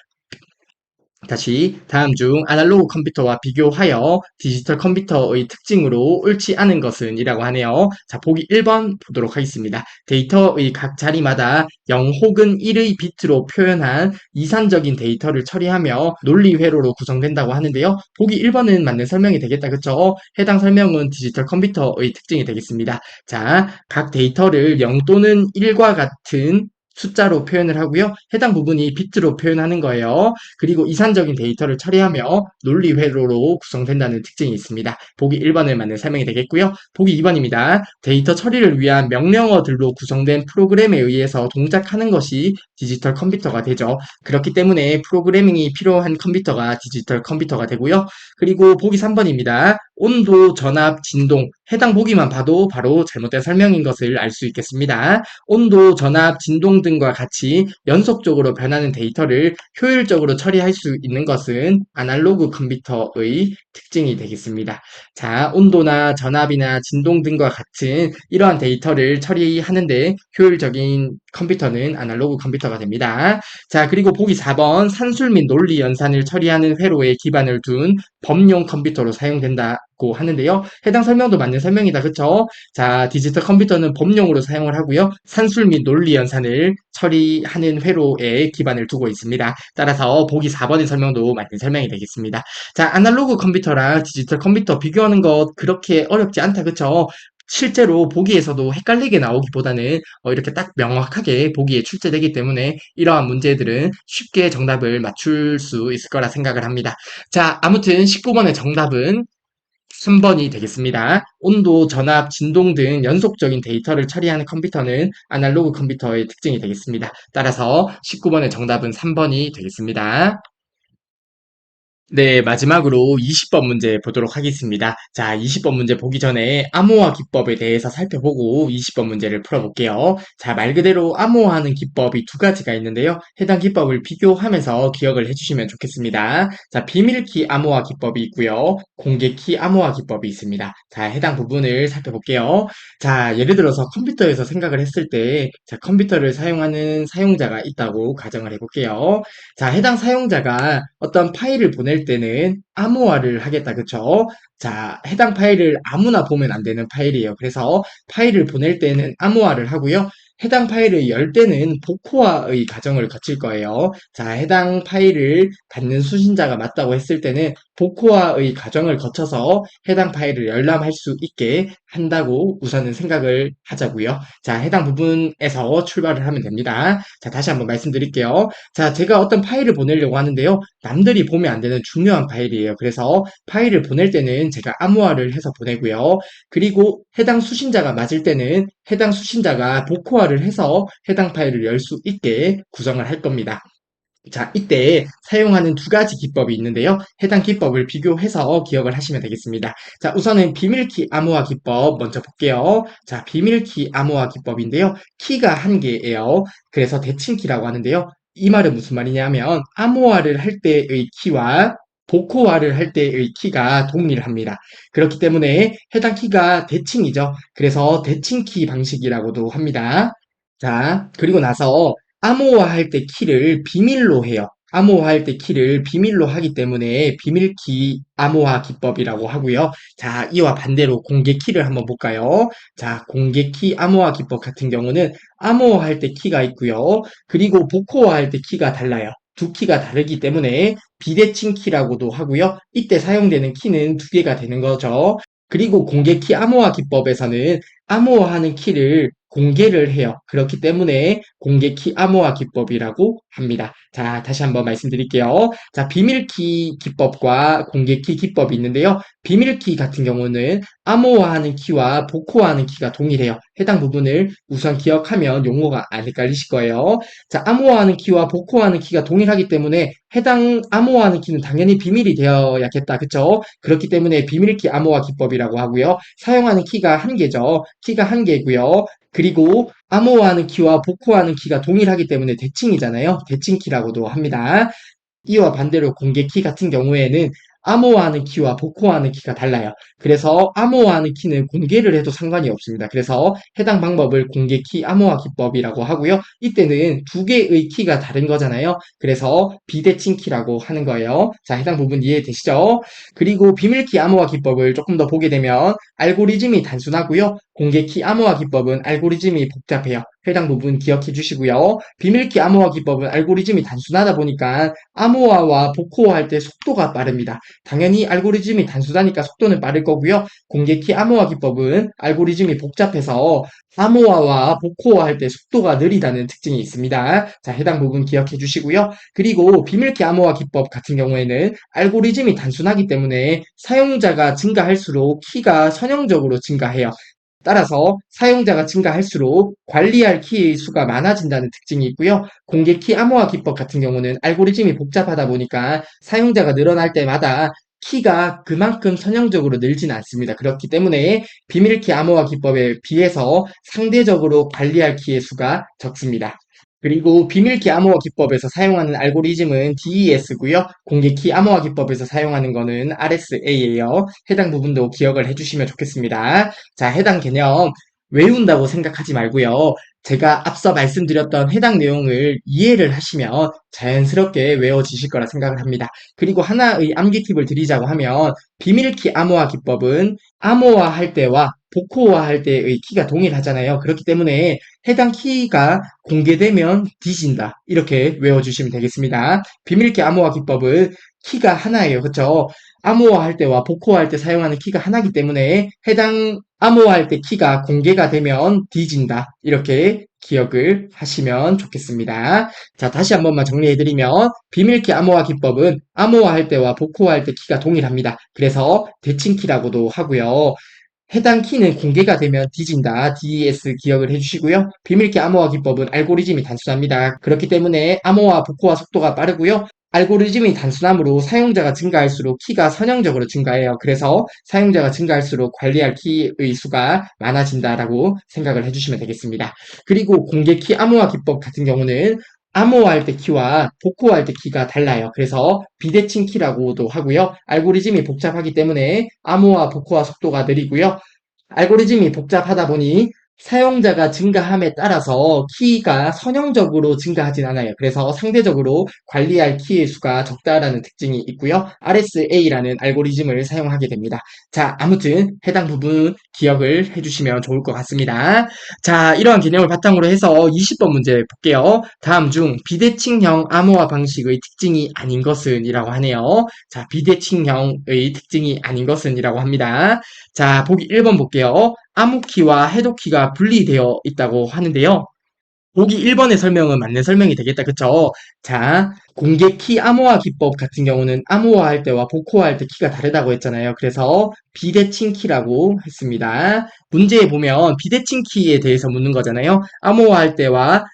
다시 다음 중 아날로그 컴퓨터와 비교하여 디지털 컴퓨터의 특징으로 옳지 않은 것은 이라고 하네요. 자, 보기 1번 보도록 하겠습니다. 데이터의 각 자리마다 0 혹은 1의 비트로 표현한 이산적인 데이터를 처리하며 논리 회로로 구성된다고 하는데요. 보기 1번은 맞는 설명이 되겠다. 그쵸? 해당 설명은 디지털 컴퓨터의 특징이 되겠습니다. 자, 각 데이터를 0 또는 1과 같은 숫자로 표현을 하고요. 해당 부분이 비트로 표현하는 거예요. 그리고 이산적인 데이터를 처리하며 논리 회로로 구성된다는 특징이 있습니다. 보기 1번을 맞는 설명이 되겠고요. 보기 2번입니다. 데이터 처리를 위한 명령어들로 구성된 프로그램에 의해서 동작하는 것이 디지털 컴퓨터가 되죠. 그렇기 때문에 프로그래밍이 필요한 컴퓨터가 디지털 컴퓨터가 되고요. 그리고 보기 3번입니다. 온도, 전압, 진동, 해당 보기만 봐도 바로 잘못된 설명인 것을 알 수 있겠습니다. 온도, 전압, 진동 등과 같이 연속적으로 변하는 데이터를 효율적으로 처리할 수 있는 것은 아날로그 컴퓨터의 특징이 되겠습니다. 자, 온도나 전압이나 진동 등과 같은 이러한 데이터를 처리하는데 효율적인 컴퓨터는 아날로그 컴퓨터가 됩니다. 자, 그리고 보기 4번 산술 및 논리 연산을 처리하는 회로에 기반을 둔 범용 컴퓨터로 사용된다고 하는데요. 해당 설명도 맞는 설명이다. 그쵸? 자, 디지털 컴퓨터는 범용으로 사용을 하고요. 산술 및 논리 연산을 처리하는 회로에 기반을 두고 있습니다. 따라서 보기 4번의 설명도 맞는 설명이 되겠습니다. 자, 아날로그 컴퓨터랑 디지털 컴퓨터 비교하는 것 그렇게 어렵지 않다. 그쵸? 실제로 보기에서도 헷갈리게 나오기보다는 이렇게 딱 명확하게 보기에 출제되기 때문에 이러한 문제들은 쉽게 정답을 맞출 수 있을 거라 생각을 합니다. 자, 아무튼 19번의 정답은 3번이 되겠습니다. 온도, 전압, 진동 등 연속적인 데이터를 처리하는 컴퓨터는 아날로그 컴퓨터의 특징이 되겠습니다. 따라서 19번의 정답은 3번이 되겠습니다. 네, 마지막으로 20번 문제 보도록 하겠습니다. 자, 20번 문제 보기 전에 암호화 기법에 대해서 살펴보고 20번 문제를 풀어볼게요. 자, 말 그대로 암호화하는 기법이 두 가지가 있는데요. 해당 기법을 비교하면서 기억을 해주시면 좋겠습니다. 자, 비밀키 암호화 기법이 있고요. 공개키 암호화 기법이 있습니다. 자, 해당 부분을 살펴볼게요. 자, 예를 들어서 컴퓨터에서 생각을 했을 때, 자, 컴퓨터를 사용하는 사용자가 있다고 가정을 해볼게요. 자, 해당 사용자가 어떤 파일을 보낼 때는 암호화를 하겠다, 그쵸? 자, 해당 파일을 아무나 보면 안 되는 파일이에요. 그래서 파일을 보낼 때는 암호화를 하고요. 해당 파일을 열 때는 복호화의 과정을 거칠 거예요. 자, 해당 파일을 받는 수신자가 맞다고 했을 때는 복호화의 과정을 거쳐서 해당 파일을 열람할 수 있게 한다고 우선은 생각을 하자고요. 자, 해당 부분에서 출발을 하면 됩니다. 자, 다시 한번 말씀드릴게요. 자, 제가 어떤 파일을 보내려고 하는데요. 남들이 보면 안 되는 중요한 파일이에요. 그래서 파일을 보낼 때는 제가 암호화를 해서 보내고요. 그리고 해당 수신자가 맞을 때는 해당 수신자가 복호화를 해서 해당 파일을 열 수 있게 구성을 할 겁니다. 자, 이때 사용하는 두 가지 기법이 있는데요. 해당 기법을 비교해서 기억을 하시면 되겠습니다. 자, 우선은 비밀키 암호화 기법 먼저 볼게요. 자, 비밀키 암호화 기법인데요. 키가 한 개예요. 그래서 대칭키라고 하는데요. 이 말은 무슨 말이냐면 암호화를 할 때의 키와 복호화를 할 때의 키가 동일합니다. 그렇기 때문에 해당 키가 대칭이죠. 그래서 대칭키 방식이라고도 합니다. 자, 그리고 나서 암호화할 때 키를 비밀로 해요. 암호화할 때 키를 비밀로 하기 때문에 비밀키 암호화 기법이라고 하고요. 자, 이와 반대로 공개 키를 한번 볼까요? 자, 공개 키 암호화 기법 같은 경우는 암호화할 때 키가 있고요. 그리고 복호화할 때 키가 달라요. 두 키가 다르기 때문에 비대칭 키라고도 하고요. 이때 사용되는 키는 두 개가 되는 거죠. 그리고 공개 키 암호화 기법에서는 암호화하는 키를 공개를 해요. 그렇기 때문에 공개 키 암호화 기법이라고 합니다. 자, 다시 한번 말씀드릴게요. 자, 비밀키 기법과 공개키 기법이 있는데요. 비밀키 같은 경우는 암호화하는 키와 복호화하는 키가 동일해요. 해당 부분을 우선 기억하면 용어가 안 헷갈리실 거예요. 자, 암호화하는 키와 복호화하는 키가 동일하기 때문에 해당 암호화하는 키는 당연히 비밀이 되어야겠다. 그쵸? 그렇기 때문에 비밀키 암호화 기법이라고 하고요. 사용하는 키가 한 개죠. 키가 한 개고요. 그리고 암호화하는 키와 복호화하는 키가 동일하기 때문에 대칭이잖아요. 대칭키라고도 합니다. 이와 반대로 공개키 같은 경우에는 암호화하는 키와 복호화하는 키가 달라요. 그래서 암호화하는 키는 공개를 해도 상관이 없습니다. 그래서 해당 방법을 공개키 암호화 기법이라고 하고요. 이때는 두 개의 키가 다른 거잖아요. 그래서 비대칭 키라고 하는 거예요. 자, 해당 부분 이해되시죠? 그리고 비밀키 암호화 기법을 조금 더 보게 되면 알고리즘이 단순하고요. 공개키 암호화 기법은 알고리즘이 복잡해요. 해당 부분 기억해 주시고요. 비밀키 암호화 기법은 알고리즘이 단순하다 보니까 암호화와 복호화할 때 속도가 빠릅니다. 당연히 알고리즘이 단순하니까 속도는 빠를 거고요. 공개키 암호화 기법은 알고리즘이 복잡해서 암호화와 복호화할 때 속도가 느리다는 특징이 있습니다. 자, 해당 부분 기억해 주시고요. 그리고 비밀키 암호화 기법 같은 경우에는 알고리즘이 단순하기 때문에 사용자가 증가할수록 키가 선형적으로 증가해요. 따라서 사용자가 증가할수록 관리할 키의 수가 많아진다는 특징이 있고요. 공개 키 암호화 기법 같은 경우는 알고리즘이 복잡하다 보니까 사용자가 늘어날 때마다 키가 그만큼 선형적으로 늘지는 않습니다. 그렇기 때문에 비밀키 암호화 기법에 비해서 상대적으로 관리할 키의 수가 적습니다. 그리고 비밀키 암호화 기법에서 사용하는 알고리즘은 DES고요. 공개키 암호화 기법에서 사용하는 거는 RSA예요. 해당 부분도 기억을 해주시면 좋겠습니다. 자, 해당 개념 외운다고 생각하지 말고요. 제가 앞서 말씀드렸던 해당 내용을 이해를 하시면 자연스럽게 외워지실 거라 생각을 합니다. 그리고 하나의 암기 팁을 드리자고 하면 비밀키 암호화 기법은 암호화할 때와 복호화할 때의 키가 동일하잖아요. 그렇기 때문에 해당 키가 공개되면 뒤진다. 이렇게 외워주시면 되겠습니다. 비밀키 암호화 기법은 키가 하나예요. 그쵸? 암호화할 때와 복호화할 때 사용하는 키가 하나이기 때문에 해당 암호화할 때 키가 공개가 되면 뒤진다. 이렇게 기억을 하시면 좋겠습니다. 자, 다시 한 번만 정리해드리면 비밀키 암호화 기법은 암호화할 때와 복호화할 때 키가 동일합니다. 그래서 대칭키라고도 하고요. 해당 키는 공개가 되면 뒤진다. DES 기억을 해주시고요. 비밀키 암호화 기법은 알고리즘이 단순합니다. 그렇기 때문에 암호화, 복호화 속도가 빠르고요. 알고리즘이 단순함으로 사용자가 증가할수록 키가 선형적으로 증가해요. 그래서 사용자가 증가할수록 관리할 키의 수가 많아진다라고 생각을 해주시면 되겠습니다. 그리고 공개 키 암호화 기법 같은 경우는 암호화할 때 키와 복호할 때 키가 달라요. 그래서 비대칭 키라고도 하고요. 알고리즘이 복잡하기 때문에 암호화, 복호화 속도가 느리고요. 알고리즘이 복잡하다 보니 사용자가 증가함에 따라서 키가 선형적으로 증가하진 않아요. 그래서 상대적으로 관리할 키의 수가 적다라는 특징이 있고요. RSA라는 알고리즘을 사용하게 됩니다. 자, 아무튼 해당 부분 기억을 해주시면 좋을 것 같습니다. 자, 이러한 개념을 바탕으로 해서 20번 문제 볼게요. 다음 중 비대칭형 암호화 방식의 특징이 아닌 것은 이라고 하네요. 자, 비대칭형의 특징이 아닌 것은 이라고 합니다. 자, 보기 1번 볼게요. 암호키와 해독키가 분리되어 있다고 하는데요. 보기 1번의 설명은 맞는 설명이 되겠다. 그쵸? 자, 공개키 암호화 기법 같은 경우는 암호화할 때와 복호화할 때 키가 다르다고 했잖아요. 그래서 비대칭 키라고 했습니다. 문제에 보면 비대칭 키에 대해서 묻는 거잖아요. 암호화할 때와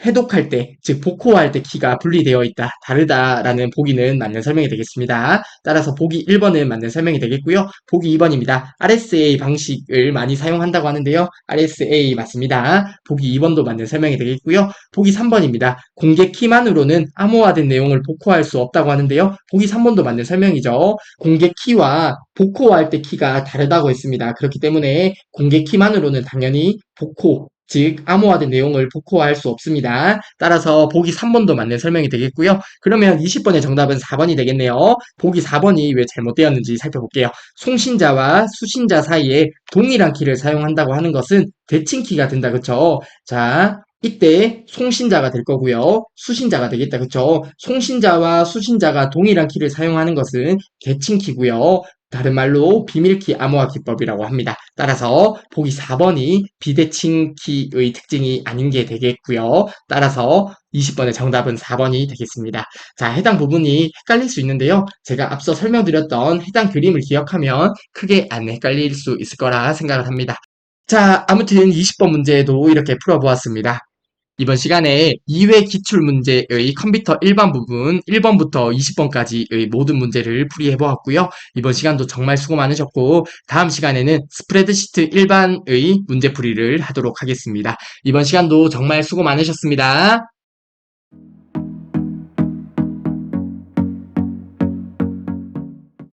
해독할 때, 즉 복호할 때 키가 분리되어 있다, 다르다라는 보기는 맞는 설명이 되겠습니다. 따라서 보기 1번은 맞는 설명이 되겠고요. 보기 2번입니다. RSA 방식을 많이 사용한다고 하는데요. RSA 맞습니다. 보기 2번도 맞는 설명이 되겠고요. 보기 3번입니다. 공개 키만으로는 암호화된 내용을 복호할 수 없다고 하는데요. 보기 3번도 맞는 설명이죠. 공개 키와 복호할 때 키가 다르다고 했습니다. 그렇기 때문에 공개 키만으로는 당연히 복호, 즉 암호화된 내용을 복호할 수 없습니다. 따라서 보기 3번도 맞는 설명이 되겠고요. 그러면 20번의 정답은 4번이 되겠네요. 보기 4번이 왜 잘못되었는지 살펴볼게요. 송신자와 수신자 사이에 동일한 키를 사용한다고 하는 것은 대칭키가 된다. 그쵸? 자, 이때 송신자가 될 거고요. 수신자가 되겠다. 그쵸? 송신자와 수신자가 동일한 키를 사용하는 것은 대칭키고요. 다른 말로 비밀키 암호화 기법이라고 합니다. 따라서 보기 4번이 비대칭 키의 특징이 아닌 게 되겠고요. 따라서 20번의 정답은 4번이 되겠습니다. 자, 해당 부분이 헷갈릴 수 있는데요. 제가 앞서 설명드렸던 해당 그림을 기억하면 크게 안 헷갈릴 수 있을 거라 생각을 합니다. 자, 아무튼 20번 문제도 이렇게 풀어보았습니다. 이번 시간에 2회 기출문제의 컴퓨터 일반 부분 1번부터 20번까지의 모든 문제를 풀이해보았고요. 이번 시간도 정말 수고 많으셨고 다음 시간에는 스프레드시트 일반의 문제풀이를 하도록 하겠습니다. 이번 시간도 정말 수고 많으셨습니다.